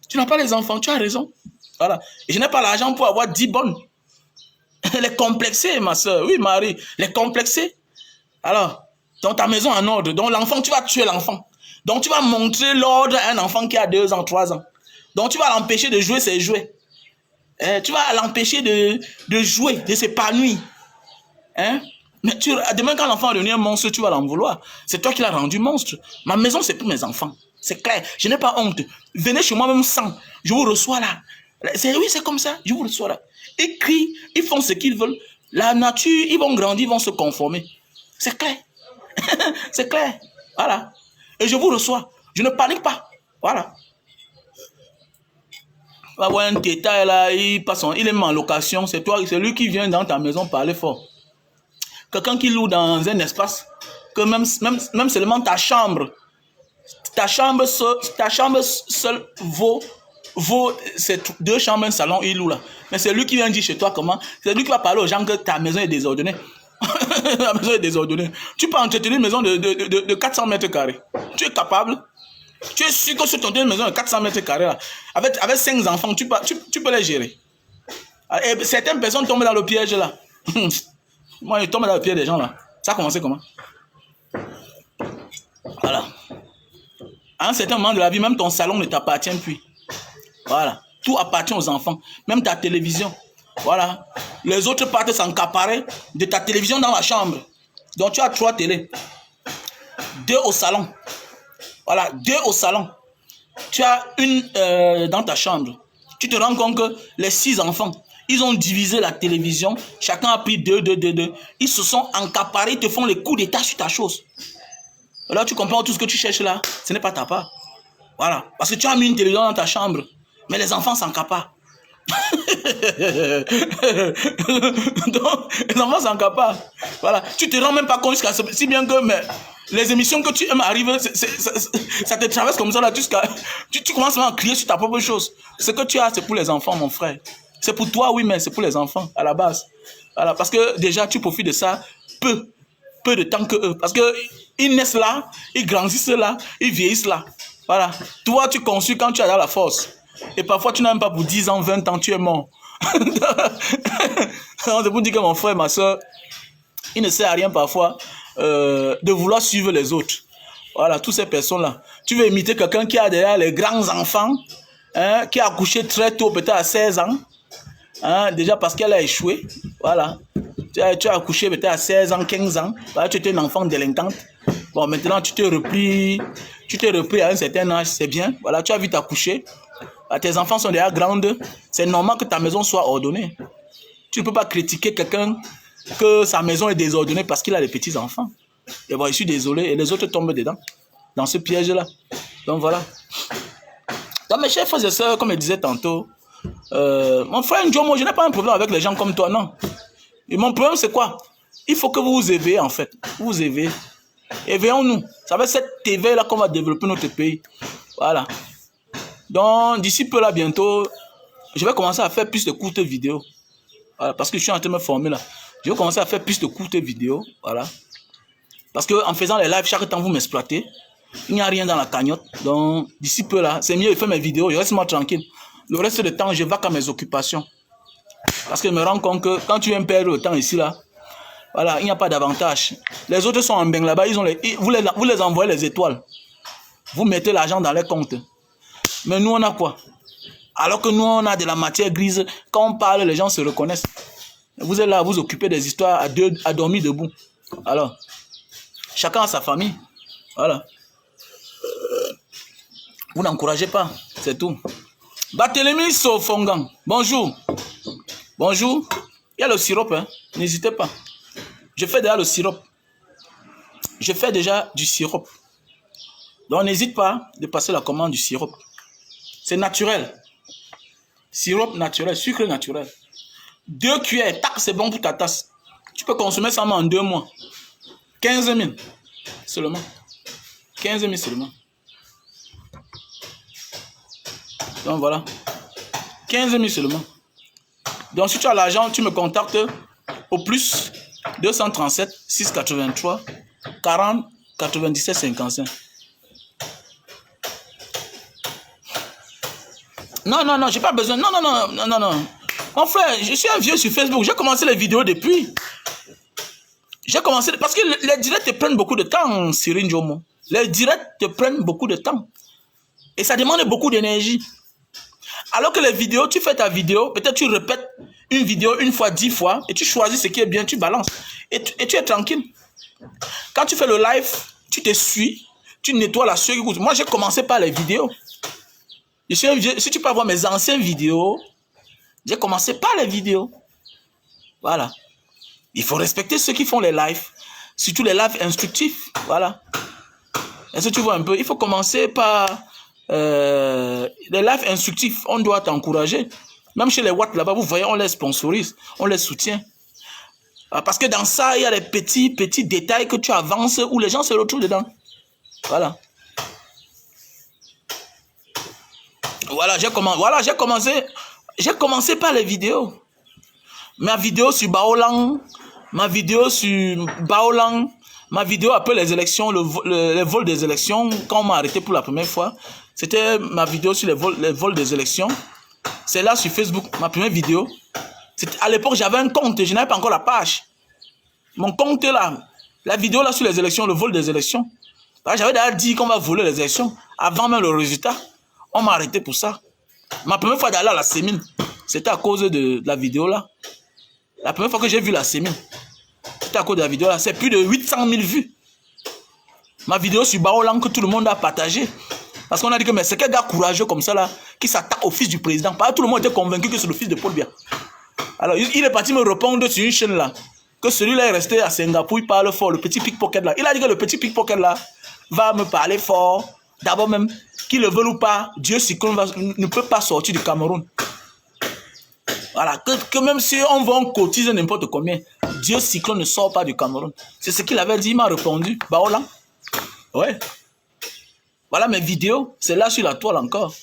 [SPEAKER 1] Tu n'as pas les enfants, tu as raison. Voilà. Et je n'ai pas l'argent pour avoir 10 bonnes. Les complexés, ma soeur. Oui, Marie. Les complexés. Alors, dans ta maison en ordre. Donc, l'enfant, tu vas tuer l'enfant. Donc, tu vas montrer l'ordre à un enfant qui a 2 ans, 3 ans. Donc, tu vas l'empêcher de jouer ses jouets. Tu vas l'empêcher de jouer, de s'épanouir. Hein? Mais demain, quand l'enfant va devenir un monstre, tu vas l'en vouloir. C'est toi qui l'as rendu monstre. Ma maison, c'est pour mes enfants. C'est clair. Je n'ai pas honte. Venez chez moi même sans. Je vous reçois là. Oui, c'est comme ça. Je vous reçois là. Ils crient, ils font ce qu'ils veulent. La nature, ils vont grandir, ils vont se conformer. C'est clair. C'est clair. Voilà. Et je vous reçois. Je ne panique pas. Voilà. On va voir un téta là, il est en location. C'est toi, c'est lui qui vient dans ta maison parler fort. Quelqu'un qui loue dans un espace, que même seulement ta chambre seule vaut c'est 2 chambres, un salon, il loue là. Mais c'est lui qui vient dire chez toi comment. C'est lui qui va parler aux gens que ta maison est désordonnée. La maison est désordonnée. Tu peux entretenir une maison de 400 mètres carrés. Tu es capable? Tu es sûr que sur ton une maison de 400 mètres carrés là, avec 5 enfants, tu peux les gérer. Et certaines personnes tombent dans le piège là. Moi, je tombe dans le piège des gens là. Ça a commencé comment? Voilà. À un certain moment de la vie, même ton salon ne t'appartient plus. Voilà. Tout appartient aux enfants. Même ta télévision. Voilà. Les autres partent s'encaparer de ta télévision dans la chambre. Donc tu as 3 télés. 2 au salon. Voilà, 2 au salon. Tu as une dans ta chambre. Tu te rends compte que les 6 enfants, ils ont divisé la télévision. Chacun a pris 2. Ils se sont encaparés, ils te font les coups d'état sur ta chose. Alors tu comprends tout ce que tu cherches là. Ce n'est pas ta part. Voilà. Parce que tu as mis une télévision dans ta chambre. Mais les enfants s'encaparent. Donc, les enfants s'encaparent. Voilà. Tu te rends même pas compte jusqu'à si bien que les émissions que tu aimes arrivent, ça te traverse comme ça là jusqu'à. Tu commences à crier sur ta propre chose. Ce que tu as, c'est pour les enfants, mon frère. C'est pour toi, oui, mais c'est pour les enfants à la base. Voilà. Parce que déjà, tu profites de ça peu de temps que eux. Parce que ils naissent là, ils grandissent là, ils vieillissent là. Voilà. Toi, tu conçus quand tu as la force. Et parfois, tu n'as même pas pour 10 ans, 20 ans, tu es mort. C'est pour dire que mon frère, ma soeur, il ne sert à rien parfois de vouloir suivre les autres. Voilà, toutes ces personnes-là. Tu veux imiter quelqu'un qui a déjà les grands enfants, hein, qui a accouché très tôt, peut-être à 16 ans, hein, déjà parce qu'elle a échoué. Voilà. Tu as accouché peut-être à 16 ans, 15 ans. Voilà, tu étais une enfant délinquante. Bon, maintenant, tu t'es repris à un certain âge, c'est bien. Voilà, tu as vite accouché. Tes enfants sont déjà grandes. C'est normal que ta maison soit ordonnée. Tu ne peux pas critiquer quelqu'un que sa maison est désordonnée parce qu'il a des petits-enfants. Et bon, je suis désolé. Et les autres tombent dedans, dans ce piège-là. Donc, voilà. Donc, mes chers frères et sœurs, comme je disais tantôt, mon frère Ndjomo, je n'ai pas un problème avec les gens comme toi, non. Et mon problème, c'est quoi? Il faut que vous vous éveillez, en fait. Vous vous éveillez. Éveillons-nous. Ça va être cet éveil-là qu'on va développer notre pays. Voilà. Donc, d'ici peu là, bientôt, je vais commencer à faire plus de courtes vidéos. Voilà, parce que je suis en train de me former là. Je vais commencer à faire plus de courtes vidéos. Voilà. Parce qu'en faisant les lives, chaque temps, vous m'exploitez. Il n'y a rien dans la cagnotte. Donc, d'ici peu là, c'est mieux de faire mes vidéos. Je reste moi tranquille. Le reste du temps, je vais à mes occupations. Parce que je me rends compte que quand tu viens perdre le temps ici là, voilà, il n'y a pas d'avantage. Les autres sont en bain là-bas. Vous les envoyez les étoiles. Vous mettez l'argent dans les comptes. Mais nous, on a quoi? Alors que nous, on a de la matière grise. Quand on parle, les gens se reconnaissent. Vous êtes là, vous occupez des histoires à dormir debout. Alors, chacun a sa famille. Voilà. Vous n'encouragez pas, c'est tout. Barthélemy Sofongang, bonjour. Bonjour. Il y a le sirop, hein? N'hésitez pas. Je fais déjà le sirop. Je fais déjà du sirop. Donc, n'hésite pas de passer la commande du sirop. C'est naturel. Sirop naturel, sucre naturel. 2 cuillères, tac, c'est bon pour ta tasse. Tu peux consommer ça en 2 mois. 15 000 seulement. 15 000 seulement. Donc voilà. 15 000 seulement. Donc si tu as l'argent, tu me contactes au plus 237 683 40 97 55. Non, j'ai pas besoin. Non. Mon frère, je suis un vieux sur Facebook. J'ai commencé les vidéos depuis. J'ai commencé parce que les directs te prennent beaucoup de temps, Cyril Ndjomo. Les directs te prennent beaucoup de temps. Et ça demande beaucoup d'énergie. Alors que les vidéos, tu fais ta vidéo, peut-être tu répètes une vidéo 1 fois, 10 fois, et tu choisis ce qui est bien, tu balances. Et tu es tranquille. Quand tu fais le live, tu te suis, tu nettoies la sueur. Moi, j'ai commencé par les vidéos. Je suis un vieux, si tu peux voir mes anciennes vidéos, j'ai commencé par les vidéos. Voilà. Il faut respecter ceux qui font les lives. Surtout les lives instructifs. Voilà. Est-ce que tu vois un peu? Il faut commencer par les lives instructifs. On doit t'encourager. Même chez les Watt là-bas, vous voyez, on les sponsorise. On les soutient. Parce que dans ça, il y a les petits détails que tu avances où les gens se retrouvent dedans. Voilà. Voilà, j'ai commencé par les vidéos. Ma vidéo sur Baolang, ma vidéo après les élections, les vols des élections, quand on m'a arrêté pour la première fois, c'était ma vidéo sur les vols des élections. C'est là sur Facebook, ma première vidéo. À l'époque, j'avais un compte, je n'avais pas encore la page. Mon compte est là, la vidéo là sur les élections, le vol des élections. J'avais déjà dit qu'on va voler les élections avant même le résultat. On m'a arrêté pour ça. Ma première fois d'aller à la sémine. c'était à cause de la vidéo là. La première fois que j'ai vu la sémine, c'était à cause de la vidéo là. C'est plus de 800 000 vues. Ma vidéo sur Baolang que tout le monde a partagé. Parce qu'on a dit que mais c'est quel gars courageux comme ça là, qui s'attaque au fils du président. Tout le monde était convaincu que c'est le fils de Paul Biya. Alors il est parti me répondre sur une chaîne là, que celui-là est resté à Singapour, il parle fort, le petit pickpocket là. Il a dit que le petit pickpocket là va me parler fort. D'abord même, qu'il le veuille ou pas, Dieu Cyclone ne peut pas sortir du Cameroun. Voilà, que même si on va en cotiser n'importe combien, Dieu Cyclone ne sort pas du Cameroun. C'est ce qu'il avait dit, il m'a répondu. Baolang. Ouais. Voilà mes vidéos, c'est là sur la toile encore.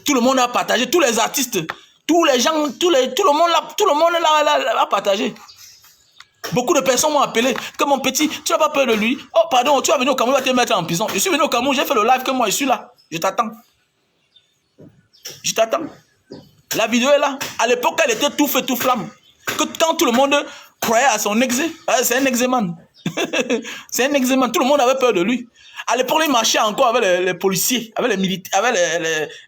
[SPEAKER 1] Tout le monde a partagé, tous les artistes, tous les gens, tout le monde là a partagé. Beaucoup de personnes m'ont appelé que mon petit, tu n'as pas peur de lui. Oh pardon, tu vas venir au Cameroun, tu vas te mettre en prison. Je suis venu au Cameroun, j'ai fait le live que moi je suis là. Je t'attends. Je t'attends. La vidéo est là. À l'époque, elle était tout feu, tout flamme. Que quand tout le monde croyait à son exé, c'est un exéman. C'est un exéman. Tout le monde avait peur de lui. À l'époque, il marchait encore avec les policiers, avec les militaires, avec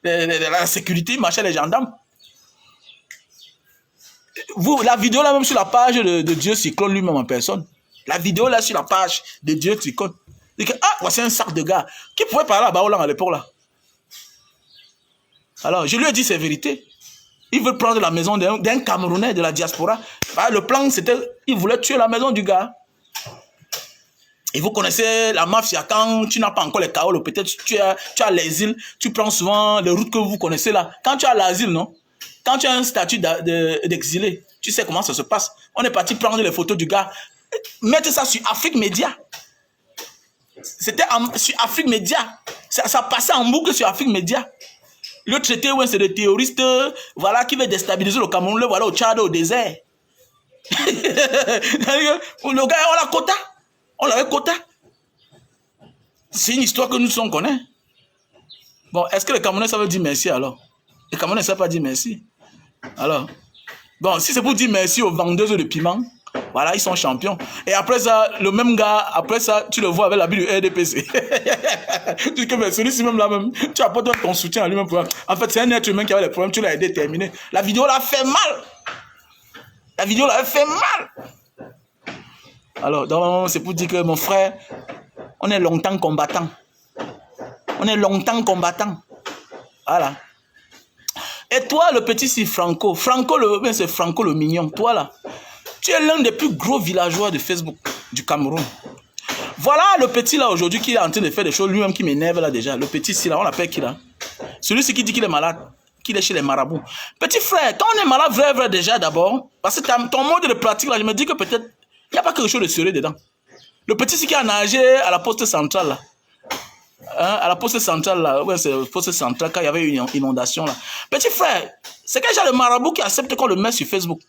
[SPEAKER 1] la sécurité, il marchait les gendarmes. Vous, la vidéo là même sur la page de Dieu Cyclone lui-même en personne. La vidéo là sur la page de Dieu Cyclone. Il dit que, ah, voici un sac de gars. Qui pouvait parler à Baolang à l'époque là? Alors, je lui ai dit ses vérités. Il veut prendre la maison d'un Camerounais de la diaspora. Le plan, c'était, il voulait tuer la maison du gars. Et vous connaissez la mafia, quand tu n'as pas encore les Kaolo, peut-être tu as l'exil, tu prends souvent les routes que vous connaissez là. Quand tu as l'asile, non? Quand tu as un statut d'exilé, tu sais comment ça se passe. On est parti prendre les photos du gars, mettre ça sur Afrique Média. C'était sur Afrique Média. Ça passait en boucle sur Afrique Média. Le traité, ouais, c'est des terroristes, voilà, qui veulent déstabiliser le Cameroun, le voilà au Tchad, au désert. Le gars, on l'a quota. On l'avait quota. C'est une histoire que nous on connaît. Bon, est-ce que les Camerounais savent dire merci alors? Les Camerounais ne savent pas dire merci. Alors, bon, si c'est pour dire merci aux vendeuses de piment, voilà, ils sont champions. Et après ça, le même gars, après ça, tu le vois avec l'habit du RDPC. Tu dis que mais celui-ci même là même, tu apportes ton soutien à lui-même. En fait, c'est un être humain qui avait des problèmes, tu l'as aidé à terminer. La vidéo l'a fait mal. La vidéo l'a fait mal. Alors, dans le moment, c'est pour dire que mon frère, on est longtemps combattant. On est longtemps combattant. Voilà. Et toi, le petit, c'est Franco. C'est Franco le mignon. Toi, là, tu es l'un des plus gros villageois de Facebook du Cameroun. Voilà le petit, là, aujourd'hui, qui est en train de faire des choses lui-même qui m'énerve, là, déjà. Le petit, c'est là, on l'appelle qui, là? Celui-ci qui dit qu'il est malade, qu'il est chez les marabouts. Petit frère, quand on est malade, vrai, déjà, d'abord, parce que ton mode de pratique, là, je me dis que peut-être, il n'y a pas quelque chose de sérieux dedans. Le petit, c'est qui a nagé à la poste centrale, là. Hein, à la poste centrale, là, ouais, c'est la poste centrale, quand il y avait une inondation, là. Petit frère, c'est quel genre de marabout qui accepte qu'on le met sur Facebook?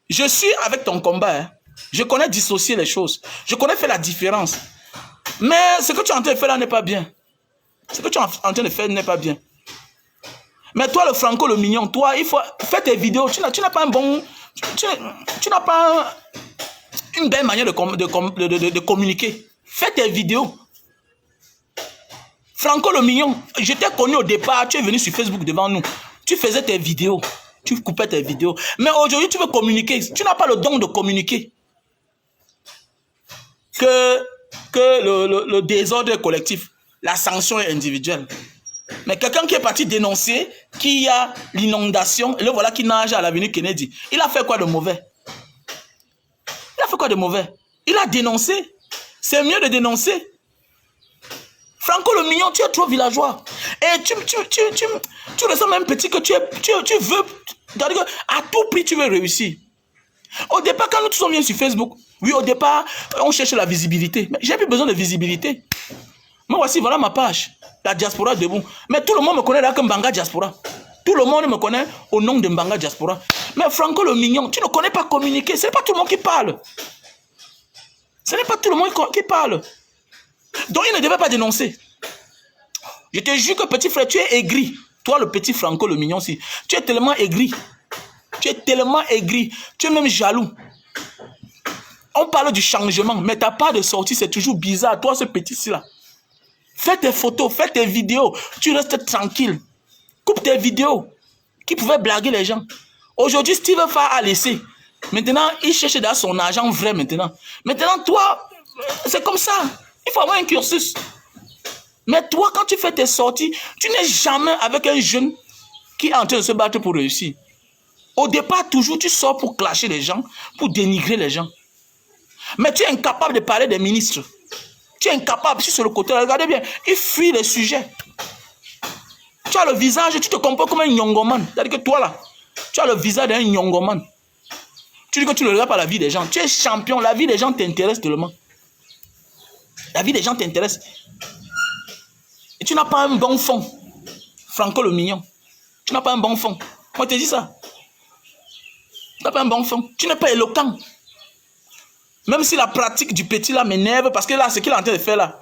[SPEAKER 1] Je suis avec ton combat, hein. Je connais dissocier les choses. Je connais faire la différence. Mais ce que tu es en train de faire là n'est pas bien. Ce que tu es en train de faire n'est pas bien. Mais toi, le Franco, le mignon, toi, il faut faire tes vidéos. Tu n'as pas un bon... Tu n'as pas une belle manière de communiquer. Fais tes vidéos. Franco le mignon, je t'ai connu au départ, tu es venu sur Facebook devant nous. Tu faisais tes vidéos, tu coupais tes vidéos. Mais aujourd'hui, tu veux communiquer. Tu n'as pas le don de communiquer. Que le désordre est collectif, la sanction est individuelle. Mais quelqu'un qui est parti dénoncer qu'il y a l'inondation, et le voilà qui nage à l'avenue Kennedy. Il a fait quoi de mauvais? Il a fait quoi de mauvais? Il a dénoncé. C'est mieux de dénoncer. Franco le mignon, tu es trop villageois. Et tu ressens même petit que tu veux, à tout prix tu veux réussir. Au départ, quand nous tous sommes venus sur Facebook, oui, au départ, on cherche la visibilité. Mais j'ai plus besoin de visibilité. Moi, voici, voilà ma page. La diaspora debout. Mais tout le monde me connaît là comme Mbanga Diaspora. Tout le monde me connaît au nom de Mbanga Diaspora. Mais Franco le mignon, tu ne connais pas communiquer. Ce n'est pas tout le monde qui parle. Ce n'est pas tout le monde qui parle. Donc, il ne devait pas dénoncer. Je te jure que petit frère, tu es aigri. Toi, le petit Franco le mignon, si. Tu es tellement aigri. Tu es tellement aigri. Tu es même jaloux. On parle du changement, mais ta part de sortie, c'est toujours bizarre. Toi, ce petit-ci là. Fais tes photos, fais tes vidéos. Tu restes tranquille. coupe tes vidéos qui pouvaient blaguer les gens. Aujourd'hui, Steve Farr a laissé. Maintenant, il cherche dans son argent vrai maintenant. Maintenant, toi, c'est comme ça. Il faut avoir un cursus. Mais toi, quand tu fais tes sorties, tu n'es jamais avec un jeune qui est en train de se battre pour réussir. Au départ, toujours, tu sors pour clasher les gens, pour dénigrer les gens. Mais tu es incapable de parler des ministres. Tu es incapable, si sur le côté, regardez bien, il fuit les sujets. Tu as le visage, tu te comportes comme un nyongoman. C'est-à-dire que toi là, tu as le visage d'un nyongoman. Tu dis que tu ne regardes pas la vie des gens. Tu es champion, la vie des gens t'intéresse tellement. La vie des gens t'intéresse. Et tu n'as pas un bon fond. Franco le mignon. Tu n'as pas un bon fond. Moi, je te dis ça. Tu n'as pas un bon fond. Tu n'es pas éloquent. Même si la pratique du petit là m'énerve, parce que là, ce qu'il est en train de faire là,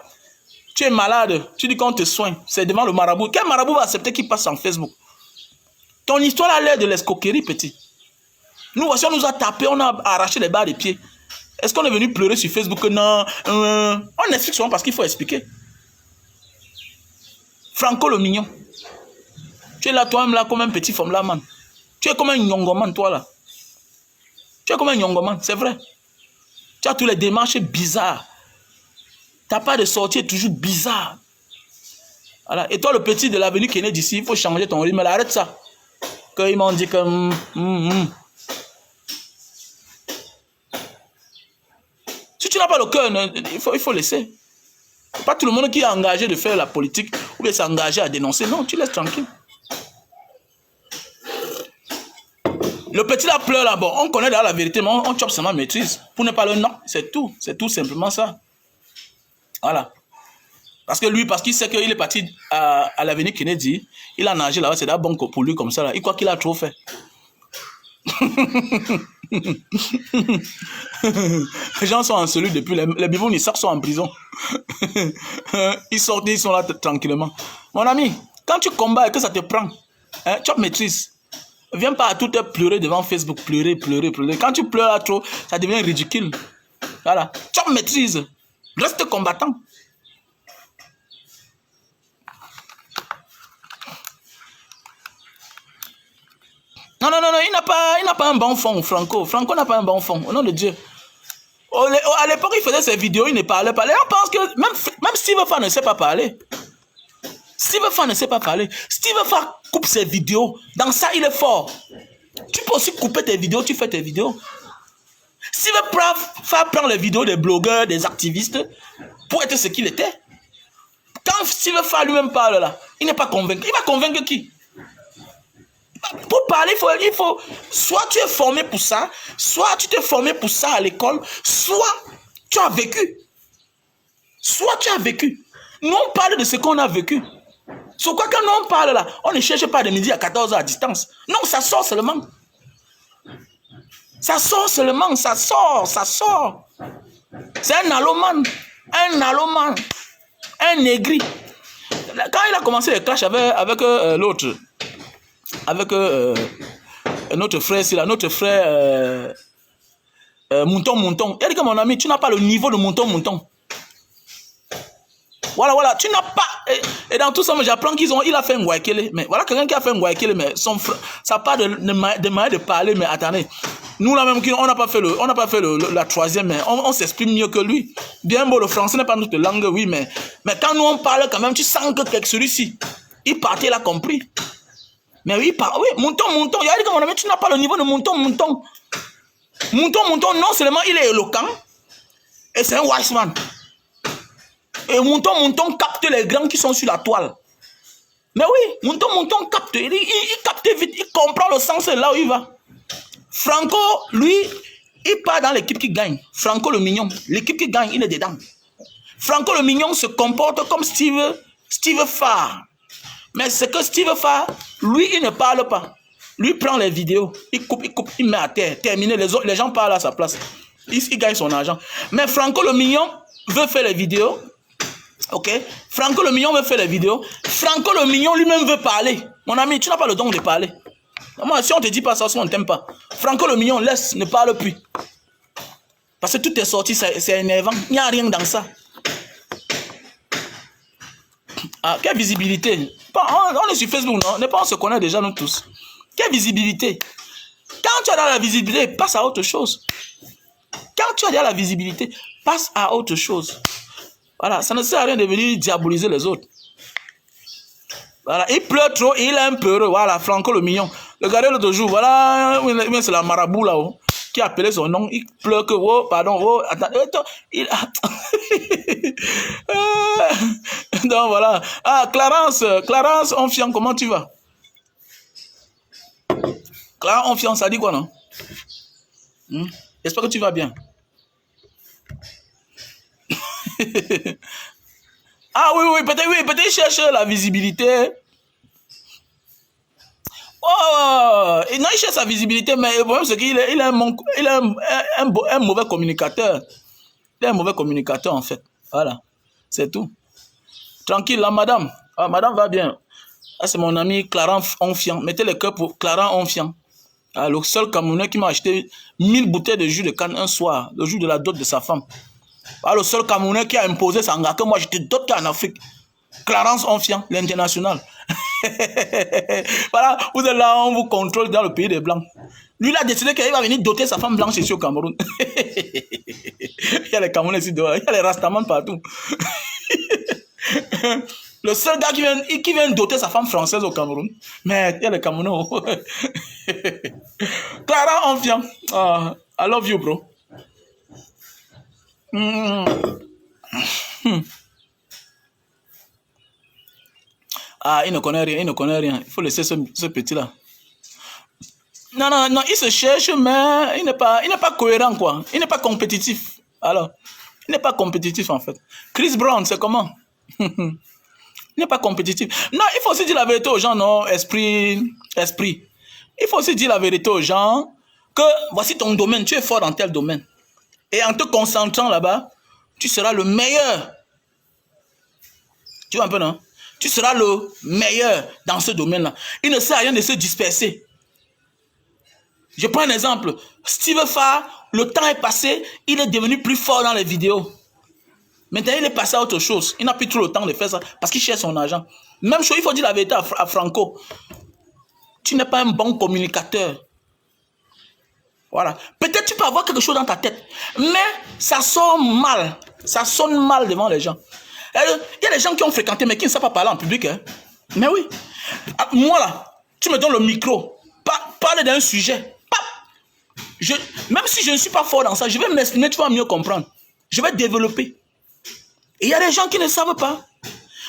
[SPEAKER 1] tu es malade, tu dis qu'on te soigne, c'est devant le marabout. Quel marabout va accepter qu'il passe en Facebook? Ton histoire a l'air de l'escroquerie, petit. Nous, voici, on nous a tapé, on a arraché les barres des pieds. Est-ce qu'on est venu pleurer sur Facebook? Non. On explique souvent parce qu'il faut expliquer. Franco le mignon. Tu es là, toi-même, là, comme un petit femme là, man. Tu es comme un nyongoman, toi, là. Tu es comme un nyongoman, c'est vrai. Tu as tous les démarches bizarres. Ta part de sortie est toujours bizarre. Voilà. Et toi, le petit de l'avenue qui est né d'ici, il faut changer ton rythme. Arrête ça. Qu'ils m'ont dit que... Si tu n'as pas le cœur, il faut laisser. Pas tout le monde qui est engagé de faire la politique ou bien s'engager à dénoncer. Non, tu laisses tranquille. Le petit là pleure là, bon, on connaît la vérité, mais on chope seulement maîtrise. Pour ne pas le non, c'est tout simplement ça. Voilà. Parce que lui, parce qu'il sait qu'il est parti à l'avenue Kennedy, il a nagé là-bas, c'est d'abord bon pour lui comme ça là. Il croit qu'il a trop fait. Les gens sont en cellule depuis, les bibons ils sont en prison. Ils sortent, ils sont là tranquillement. Mon ami, quand tu combats et que ça te prend, hein, tu maîtrises. Viens pas à tout te pleurer devant Facebook, pleurer. Quand tu pleures là trop, ça devient ridicule. Voilà. Tu maîtrises. Reste combattant. Non, il n'a pas un bon fond, Franco. Franco n'a pas un bon fond, au nom de Dieu. À l'époque, il faisait ses vidéos, il ne parlait pas. On pense que même Steve Farr ne sait pas parler. Steve Farr ne sait pas parler. Steve Farr coupe ses vidéos. Dans ça, il est fort. Tu peux aussi couper tes vidéos, tu fais tes vidéos. Steve Farr prend les vidéos des blogueurs, des activistes, pour être ce qu'il était. Quand Steve Farr lui-même parle là, il n'est pas convaincu. Il va convaincre qui? Pour parler, il faut... Soit tu es formé pour ça, soit tu t'es formé pour ça à l'école, soit tu as vécu. Soit tu as vécu. Nous, on parle de ce qu'on a vécu. Sur quoi, quand nous, on parle là, on ne cherche pas de midi à 14h à distance. Non, ça sort seulement. Ça sort seulement, ça sort. C'est un allomane, un négri. Quand il a commencé les clashs avec l'autre, avec notre frère, c'est là, notre frère Mouton. Il a dit que mon ami, tu n'as pas le niveau de Mouton. Voilà, tu n'as pas... Et dans tout ça, j'apprends il a fait un Ngouaikele. Mais voilà quelqu'un qui a fait un Ngouaikele, mais son frère, ça n'a pas de manière de parler, mais attendez. Nous, là même, on n'a pas fait la troisième, mais on s'exprime mieux que lui. Bien beau, le français n'est pas notre langue, oui, mais quand nous, on parle quand même, tu sens que celui-ci, il partait, il a compris. Mais oui, Mouton, il a dit que mon ami, tu n'as pas le niveau de Mouton. Mouton, non seulement il est éloquent, et c'est un wise man. Et Mouton capte les grands qui sont sur la toile. Mais oui, Mouton capte, il capte vite, il comprend le sens là où il va. Franco, lui, il part dans l'équipe qui gagne. Franco le mignon, l'équipe qui gagne, il est dedans. Franco le mignon se comporte comme Steve Farr. Mais c'est que Steve Farr, lui, il ne parle pas. Lui prend les vidéos, il coupe, il met à terre. Terminé, les gens parlent à sa place. Il gagne son argent. Mais Franco le mignon veut faire les vidéos. Ok? Franco le mignon veut faire les vidéos. Franco le mignon lui-même veut parler. Mon ami, tu n'as pas le don de parler. Moi, si on ne te dit pas ça, si on ne t'aime pas. Franco le mignon, laisse, ne parle plus. Parce que tout est sorti, c'est énervant. Il n'y a rien dans ça. Ah, quelle visibilité? On est sur Facebook, non? On se connaît déjà, nous tous. Quelle visibilité? Quand tu as la visibilité, passe à autre chose. Quand tu as déjà la visibilité, passe à autre chose. Voilà, ça ne sert à rien de venir diaboliser les autres. Voilà, il pleure trop et il est un peu heureux. Voilà, Franco le mignon. Regardez l'autre jour, voilà, c'est la marabout là-haut qui a appelé son nom. Il pleure que, oh, pardon, oh, attends, donc voilà. Ah, Clarence Onfiant, comment tu vas? Clarence Onfiant, ça dit quoi, non? J'espère que tu vas bien. Ah oui, peut-être il cherche la visibilité. Oh, non, il cherche sa visibilité, mais le problème c'est qu'il est un mauvais communicateur. Il est un mauvais communicateur en fait. Voilà, c'est tout. Tranquille, là, madame. Ah, madame va bien. Ah, c'est mon ami Clarence Onfiant. Mettez le cœur pour Clarence Onfiant. Ah, le seul Camerounais qui m'a acheté 1000 bouteilles de jus de canne un soir, le jour de la dot de sa femme. Ah, le seul Camerounais qui a imposé ça que moi j'étais doté en Afrique. Clarence Onfiant, l'international. Voilà, vous êtes là, on vous contrôle dans le pays des Blancs. Lui, il a décidé qu'il va venir doter sa femme blanche ici au Cameroun. Il y a les Camerounais ici dehors, il y a les Rastamans partout. Le seul gars qui vient doter sa femme française au Cameroun. Mais il y a les Camerounais. Clara Onfiant. I love you, bro. Ah, il ne connaît rien, Il faut laisser ce petit-là. Non, il se cherche, mais il n'est pas cohérent, quoi. Il n'est pas compétitif. Alors, il n'est pas compétitif, en fait. Chris Brown, c'est comment? Il n'est pas compétitif. Non, il faut aussi dire la vérité aux gens, non, esprit. Il faut aussi dire la vérité aux gens que voici ton domaine, tu es fort dans tel domaine. Et en te concentrant là-bas, tu seras le meilleur. Tu vois un peu, non? Tu seras le meilleur dans ce domaine-là. Il ne sert à rien de se disperser. Je prends un exemple. Steve Farr, le temps est passé, il est devenu plus fort dans les vidéos. Maintenant, il est passé à autre chose. Il n'a plus trop le temps de faire ça parce qu'il cherche son argent. Même chose, il faut dire la vérité à Franco. Tu n'es pas un bon communicateur. Voilà. Peut-être tu peux avoir quelque chose dans ta tête, mais ça sonne mal. Ça sonne mal devant les gens. Il y a des gens qui ont fréquenté, mais qui ne savent pas parler en public. Hein. Mais oui. Moi, là, tu me donnes le micro. Parler d'un sujet. Même si je ne suis pas fort dans ça, je vais m'exprimer, tu vas mieux comprendre. Je vais développer. Et il y a des gens qui ne savent pas.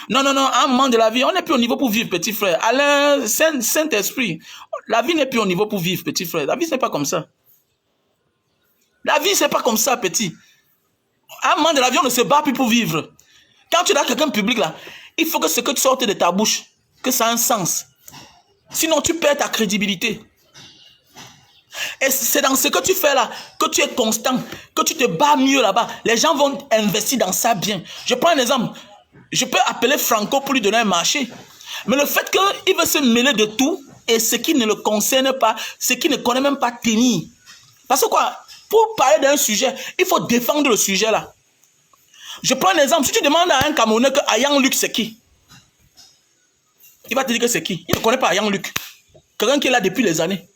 [SPEAKER 1] Non, à un moment de la vie, on n'est plus au niveau pour vivre, petit frère. Alain, Saint-Esprit, la vie n'est plus au niveau pour vivre, petit frère. La vie, ce n'est pas comme ça. La vie, ce n'est pas comme ça, petit. À un moment de la vie, on ne se bat plus pour vivre. Quand tu es dans quelqu'un public, là, il faut que ce que tu sortes de ta bouche, que ça a un sens. Sinon, tu perds ta crédibilité. Et c'est dans ce que tu fais là, que tu es constant, que tu te bats mieux là-bas. Les gens vont investir dans ça bien. Je prends un exemple. Je peux appeler Franco pour lui donner un marché. Mais le fait qu'il veut se mêler de tout et ce qui ne le concerne pas, ce qui ne connaît même pas tenir. Parce que quoi, pour parler d'un sujet, il faut défendre le sujet là. Je prends un exemple. Si tu demandes à un Camerounais que Ayang Luc c'est qui, il va te dire que c'est qui. Il ne connaît pas Ayang Luc. Quelqu'un qui est là depuis les années.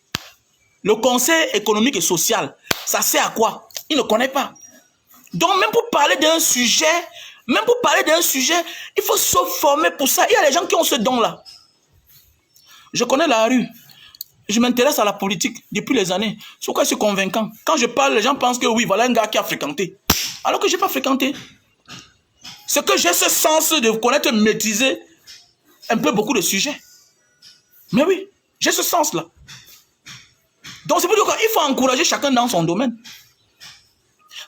[SPEAKER 1] Le conseil économique et social, ça sert à quoi? Il ne connaît pas. Donc même pour parler d'un sujet, il faut se former pour ça. Il y a des gens qui ont ce don-là. Je connais la rue. Je m'intéresse à la politique depuis les années. C'est pourquoi je suis convaincant. Quand je parle, les gens pensent que oui, voilà un gars qui a fréquenté. Alors que je n'ai pas fréquenté. C'est que j'ai ce sens de connaître, maîtriser un peu beaucoup de sujets. Mais oui, j'ai ce sens-là. Donc c'est pour dire qu'il faut encourager chacun dans son domaine.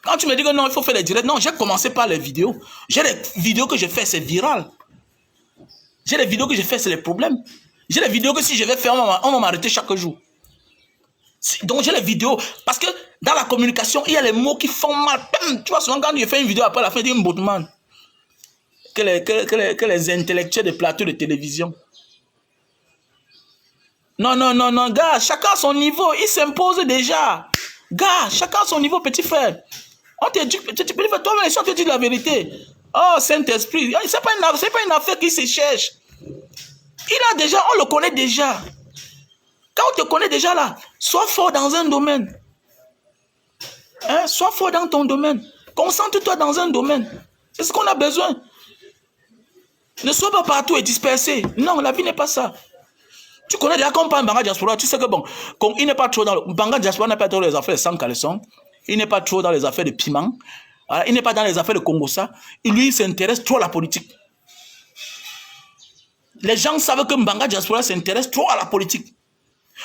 [SPEAKER 1] Quand tu me dis que non, il faut faire les directs, non, j'ai commencé par les vidéos. J'ai les vidéos que je fais, c'est viral. J'ai les vidéos que je fais, c'est les problèmes. J'ai les vidéos que si je vais faire, on va m'arrêter chaque jour. Donc j'ai les vidéos, parce que dans la communication, il y a les mots qui font mal. Tu vois, souvent quand je fais une vidéo, après la fin, il y a une boutman. Que les intellectuels de plateaux de télévision. Non, gars, chacun à son niveau, il s'impose déjà. Gars, chacun à son niveau, petit frère. On te dit, toi-même, si on te dit la vérité, Oh, Saint-Esprit. C'est pas une affaire qui se cherche. Il a déjà, on le connaît déjà. Quand on te connaît déjà là, sois fort dans un domaine. Hein? Sois fort dans ton domaine. Concentre-toi dans un domaine. C'est ce qu'on a besoin. Ne sois pas partout et dispersé. Non, la vie n'est pas ça. Tu connais déjà quand on parle de Mbanga Diaspora, tu sais que bon, il n'est pas trop dans le... Mbanga Diaspora n'est pas trop dans les affaires de sang caleçon. Il n'est pas trop dans les affaires de piment. Il n'est pas dans les affaires de Congo-ça. Lui, il s'intéresse trop à la politique. Les gens savent que Mbanga Diaspora s'intéresse trop à la politique.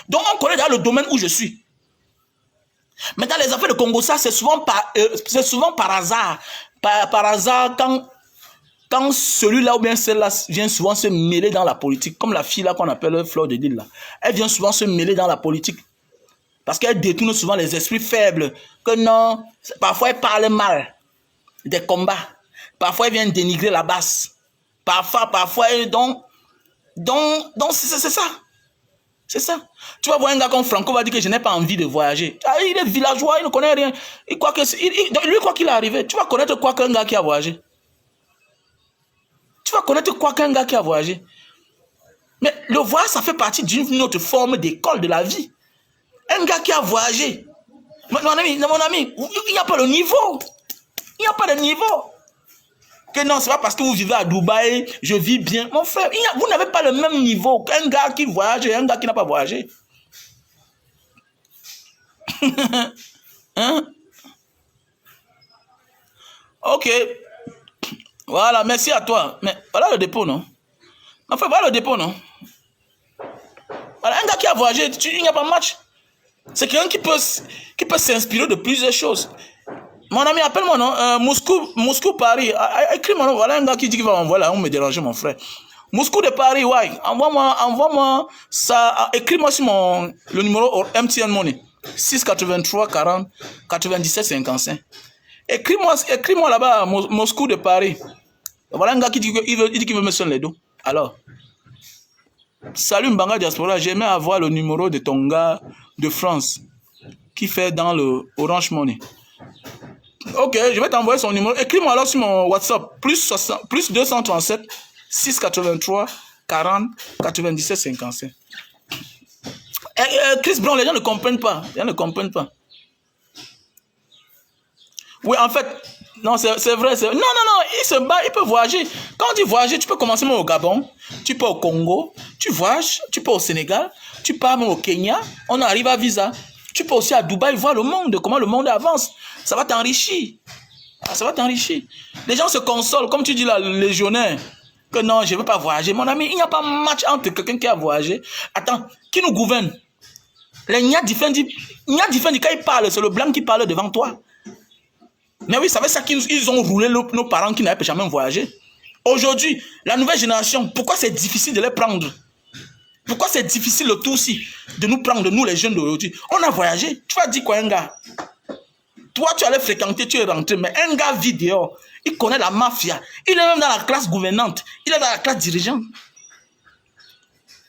[SPEAKER 1] Donc, on connaît dans le domaine où je suis. Mais dans les affaires de Congo-ça, c'est souvent par hasard. Par hasard, quand celui-là ou bien celle-là vient souvent se mêler dans la politique, comme la fille là qu'on appelle Fleur de Lille là, elle vient souvent se mêler dans la politique. Parce qu'elle détourne souvent les esprits faibles. Que non, parfois elle parle mal des combats. Parfois elle vient dénigrer la basse. Parfois elle... Donc c'est ça. C'est ça. Tu vas voir un gars comme Franco va dire que je n'ai pas envie de voyager. Il est villageois, il ne connaît rien. Lui, quoi qu'il est arrivé, tu vas connaître quoi qu'un gars qui a voyagé. Tu vas connaître quoi qu'un gars qui a voyagé. Mais le voyage, ça fait partie d'une autre forme d'école de la vie. Un gars qui a voyagé. Mon ami, il n'y a pas le niveau. Il n'y a pas de niveau. Que non, c'est pas parce que vous vivez à Dubaï, je vis bien. Mon frère, vous n'avez pas le même niveau qu'un gars qui voyage et un gars qui n'a pas voyagé. Hein? Ok. Voilà, merci à toi. Mais voilà le dépôt, non? Enfin, voilà le dépôt, non? Voilà, un gars qui a voyagé, il n'y a pas de match. C'est quelqu'un qui peut s'inspirer de plusieurs choses. Mon ami, appelle-moi, non? Moscou, Paris. Écris-moi, non? Voilà un gars qui dit qu'il va m'envoyer là, on me dérange, mon frère. Moscou de Paris, ouais. Envoie-moi ça. Écris-moi sur le numéro MTN Money. 683 40 97 55. Écris-moi là-bas, Moscou de Paris. Voilà un gars qui dit qu'il veut me sonner les dos. Alors, salut Mbanga Diaspora, j'aimerais avoir le numéro de ton gars de France qui fait dans le Orange Money. Ok, je vais t'envoyer son numéro. Écris-moi alors sur mon WhatsApp. Plus 237 683 40 97 55. Chris Brown, les gens ne comprennent pas. Les gens ne comprennent pas. Oui, en fait, non, c'est vrai. Non, il se bat, il peut voyager. Quand on dit voyager, tu peux commencer même au Gabon, tu peux au Congo, tu voyages, tu peux au Sénégal, tu pars même au Kenya, on arrive à visa. Tu peux aussi à Dubaï voir le monde, comment le monde avance. Ça va t'enrichir. Ça va t'enrichir. Les gens se consolent, comme tu dis là, le légionnaire, que non, je ne veux pas voyager. Mon ami, il n'y a pas de match entre quelqu'un qui a voyagé. Attends, qui nous gouverne? Les Nya Diffendi, quand ils parlent, c'est le blanc qui parle devant toi. Mais oui, ça veut dire qu'ils ont roulé nos parents qui n'avaient jamais voyagé. Aujourd'hui, la nouvelle génération, pourquoi c'est difficile de les prendre? Pourquoi c'est difficile le tout aussi de nous prendre, nous les jeunes d'aujourd'hui? On a voyagé. Tu vas dire quoi, un gars? Toi, tu allais fréquenter, tu es rentré, mais un gars vit dehors. Il connaît la mafia. Il est même dans la classe gouvernante. Il est dans la classe dirigeante.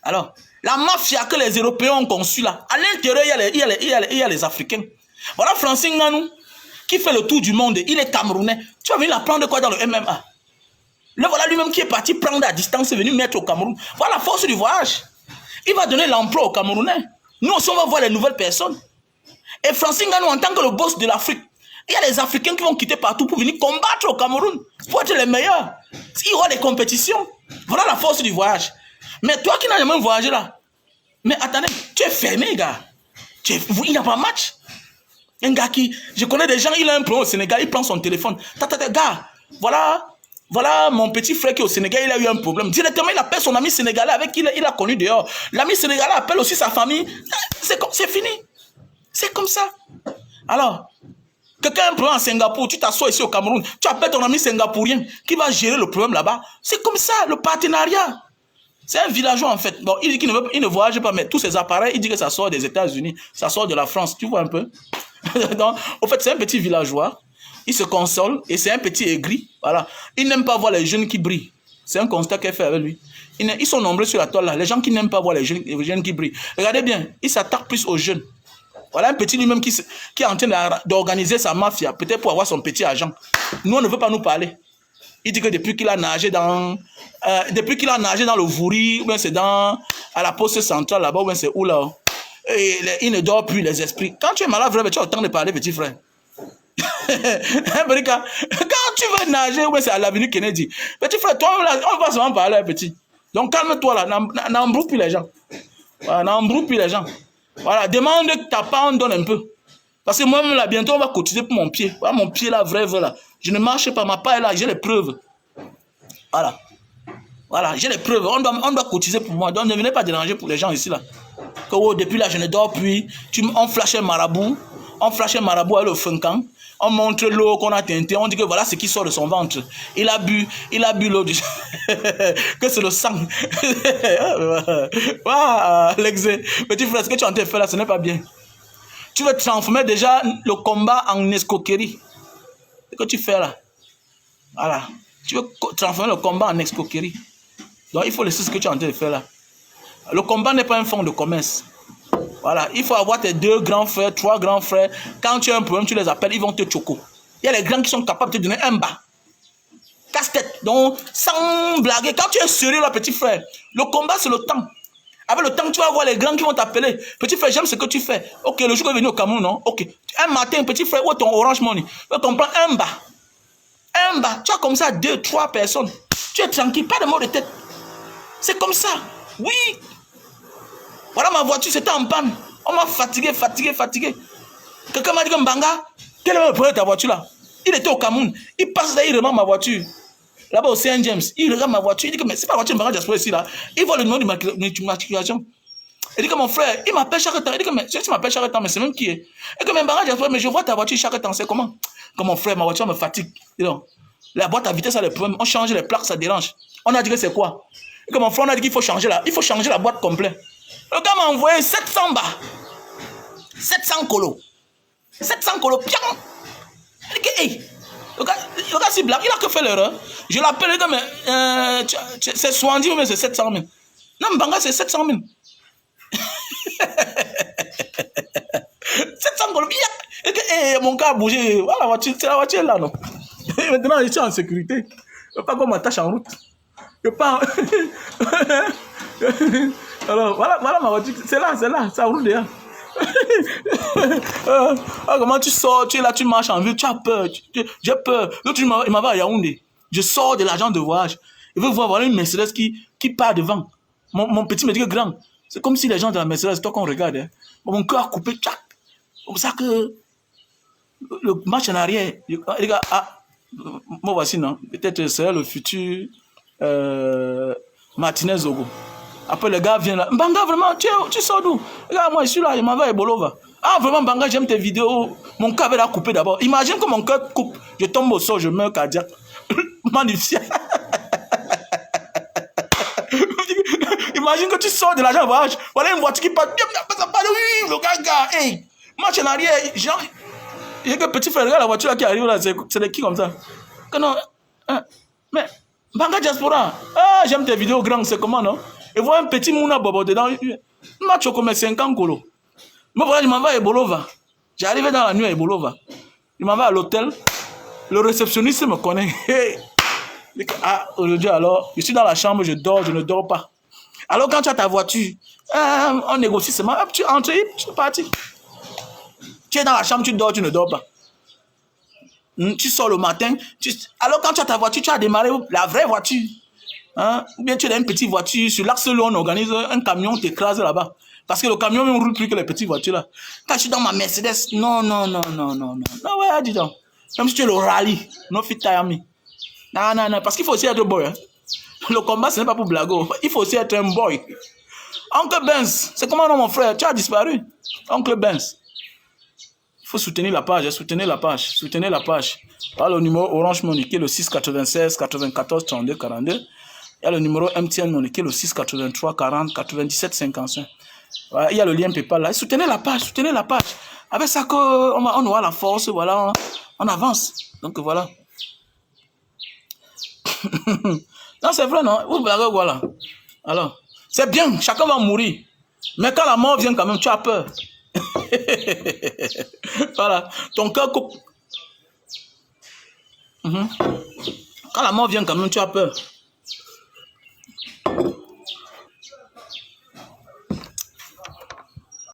[SPEAKER 1] Alors, la mafia que les Européens ont conçue là, à l'intérieur, il y a les Africains. Voilà Francine Nganou, qui fait le tour du monde. Il est camerounais. Tu vas venir l'apprendre quoi dans le MMA? Le voilà lui-même qui est parti prendre à distance et venu mettre au Cameroun. Voilà la force du voyage. Il va donner l'emploi aux Camerounais. Nous aussi, on va voir les nouvelles personnes. Et Francine Nganou, en tant que le boss de l'Afrique, il y a les Africains qui vont quitter partout pour venir combattre au Cameroun, pour être les meilleurs. Il y aura des compétitions. Voilà la force du voyage. Mais toi qui n'as jamais voyagé là, mais attendez, tu es fermé, gars. Il n'y a pas de match. Un gars qui, je connais des gens, il a un problème au Sénégal, il prend son téléphone. Gars, voilà mon petit frère qui est au Sénégal, il a eu un problème. Directement, il appelle son ami sénégalais avec qui il a connu dehors. L'ami sénégalais appelle aussi sa famille. C'est fini. C'est comme ça. Alors, quelqu'un a un problème à Singapour, tu t'assois ici au Cameroun, tu appelles ton ami singapourien qui va gérer le problème là-bas. C'est comme ça, le partenariat. C'est un villageois en fait. Bon, il dit qu'il ne voyage pas, mais tous ces appareils, il dit que ça sort des États-Unis, ça sort de la France. Tu vois un peu? Donc, en fait, c'est un petit villageois. Il se console et c'est un petit aigri. Voilà. Il n'aime pas voir les jeunes qui brillent. C'est un constat qu'elle fait avec lui. Ils sont nombreux sur la toile là. Les gens qui n'aiment pas voir les jeunes qui brillent. Regardez bien, il s'attaque plus aux jeunes. Voilà un petit lui-même qui est en train d'organiser sa mafia, peut-être pour avoir son petit agent. Nous, on ne veut pas nous parler. Il dit que depuis qu'il a nagé dans... le Vouri, ou bien c'est dans... à la poste centrale là-bas, ou bien c'est où là? Et il ne dort plus les esprits. Quand tu es malade, frère, tu as le temps de parler, petit frère. Quand tu veux nager, ou bien c'est à l'avenue Kennedy. Petit frère, toi, là, on va seulement parler, petit. Donc calme-toi là, n'embrouille plus les gens. Voilà, n'embrouille plus les gens. Voilà, demande ta part, on donne un peu. Parce que moi-même là, bientôt on va cotiser pour mon pied. Voilà, mon pied là, vrai, là. Je ne marche pas, ma part est là, j'ai les preuves. Voilà. Voilà, j'ai les preuves. On doit cotiser pour moi. Donc ne venez pas déranger pour les gens ici là. Que, oh, depuis là, je ne dors plus. On flashait marabout. On flashait marabout avec le funkan. On montre l'eau qu'on a teinté. On dit que voilà ce qui sort de son ventre. Il a bu l'eau du... que c'est le sang. Ah, l'exé. Petit frère, ce que tu es en train de faire là, ce n'est pas bien. Tu veux transformer déjà le combat en escroquerie. Ce que tu fais là. Voilà. Tu veux transformer le combat en escroquerie. Donc il faut laisser ce que tu es en train de faire là. Le combat n'est pas un fonds de commerce. Voilà, il faut avoir tes 2 grands frères, 3 grands frères. Quand tu as un problème, tu les appelles, ils vont te choco. Il y a les grands qui sont capables de te donner un bas. Casse-tête. Donc, sans blaguer, quand tu es sérieux là, petit frère, le combat c'est le temps. Avec le temps, tu vas voir les grands qui vont t'appeler. Petit frère, j'aime ce que tu fais. Ok, le jour que tu es venu au Cameroun, non? Ok. Un matin, petit frère, où est ton Orange Money? Tu comprends un bas. Un bas. Tu as comme ça 2, 3 personnes. Tu es tranquille, pas de maux de tête. C'est comme ça. Oui. Voilà ma voiture, c'était en panne. On m'a fatigué. Quelqu'un m'a dit que Mbanga, quel est le problème de ta voiture là? Il était au Cameroun. Il passe là, il remarque ma voiture. Là-bas au Saint James, il regarde ma voiture. Il dit que mais c'est pas la voiture de Mbanga Diaspora ici là. Il voit le numéro de matriculation. Il dit que mon frère, il m'appelle chaque temps. Il dit que mais tu m'appelles chaque temps, mais c'est même qui est. Et que mais Mbanga Diaspora, mais je vois ta voiture chaque temps, c'est comment? Comme mon frère, ma voiture me fatigue. La boîte à vitesse a des problèmes. On change les plaques, ça dérange. On a dit que c'est quoi? Et que mon frère, on a dit qu'il faut changer la boîte complète. Le gars m'a envoyé 700 bas. 700 colos. 700 colos. Pian. Il dit que, hey, le gars c'est blague. Il a que fait l'erreur. Je l'appelle, il dit, mais c'est 70 000, mais c'est 700 000. Non, Mbanga, c'est 700 000. 700 colos. Il dit que, hey, mon gars a bougé. Voilà, c'est la voiture là, non. Et maintenant, je suis en sécurité. Je ne veux pas qu'on m'attache en route. Je pars. Alors, voilà ma voiture. C'est là, ça roule déjà. Comment tu sors, tu es là, tu marches en ville, tu as peur. J'ai peur. L'autre, il m'a va à Yaoundé. Je sors de l'agence de voyage. Je veux voir voilà une Mercedes qui part devant. Mon petit me dit que grand. C'est comme si les gens de la Mercedes, toi qu'on regarde, hein. Mon cœur a coupé. Tchac. Comme ça que le match en arrière. Les gars, moi voici, non. Peut-être c'est le futur Martinez Zogo. Après, le gars vient là. Mbanga, vraiment, tu sors d'où? Regarde, moi, je suis là, je m'en vais à Ebolova. Ah, vraiment, Mbanga, j'aime tes vidéos. Mon cœur avait la coupé d'abord. Imagine que mon cœur coupe. Je tombe au sol, je meurs cardiaque. Magnifique. Imagine que tu sors de l'agent voyage. Voilà une voiture qui part. Oui, le gars, hey. Marche en arrière. Genre, il y a que petit frère, regarde la voiture là qui arrive là. C'est de qui comme ça? Que non. Mais, Mbanga Diaspora. Ah, j'aime tes vidéos grandes, c'est comment, non? Et voilà un petit mouna bobo dedans. Moi, tu as comme 50 colos. Moi, voilà, je m'en vais à Ebolova. J'ai arrivé dans la nuit à Ebolova. Je m'en vais à l'hôtel. Le réceptionniste me connaît. Ah, aujourd'hui, alors, je suis dans la chambre, je dors, je ne dors pas. Alors, quand tu as ta voiture, on négocie seulement. Tu entres, tu es parti. Tu es dans la chambre, tu dors, tu ne dors pas. Tu sors le matin. Alors, quand tu as ta voiture, tu as démarré la vraie voiture. Hein? Ou bien tu es dans une petite voiture, sur l'axe où on organise un camion, t'écrase là-bas. Parce que le camion, ne roule plus que les petites voitures là. Quand je suis dans ma Mercedes, non. Non, ouais, dis donc. Même si tu es le rallye, no fit tire me. Non, parce qu'il faut aussi être boy. Hein? Le combat, ce n'est pas pour blago. Il faut aussi être un boy. Oncle Benz, c'est comment non, mon frère? Tu as disparu. Oncle Benz. Il faut soutenir la page. Voilà le numéro Orange Money qui est le 696 94 32 42. Il y a le numéro MTN Money qui est le 683 40 97 55. Voilà, il y a le lien PayPal là. Soutenez la page. Avec ça, on aura la force, voilà, on avance. Donc voilà. Non, c'est vrai, non? Vous blaguez, voilà. Alors, c'est bien, chacun va mourir. Mais quand la mort vient quand même, tu as peur. Voilà, ton cœur coupe. quand la mort vient quand même, tu as peur.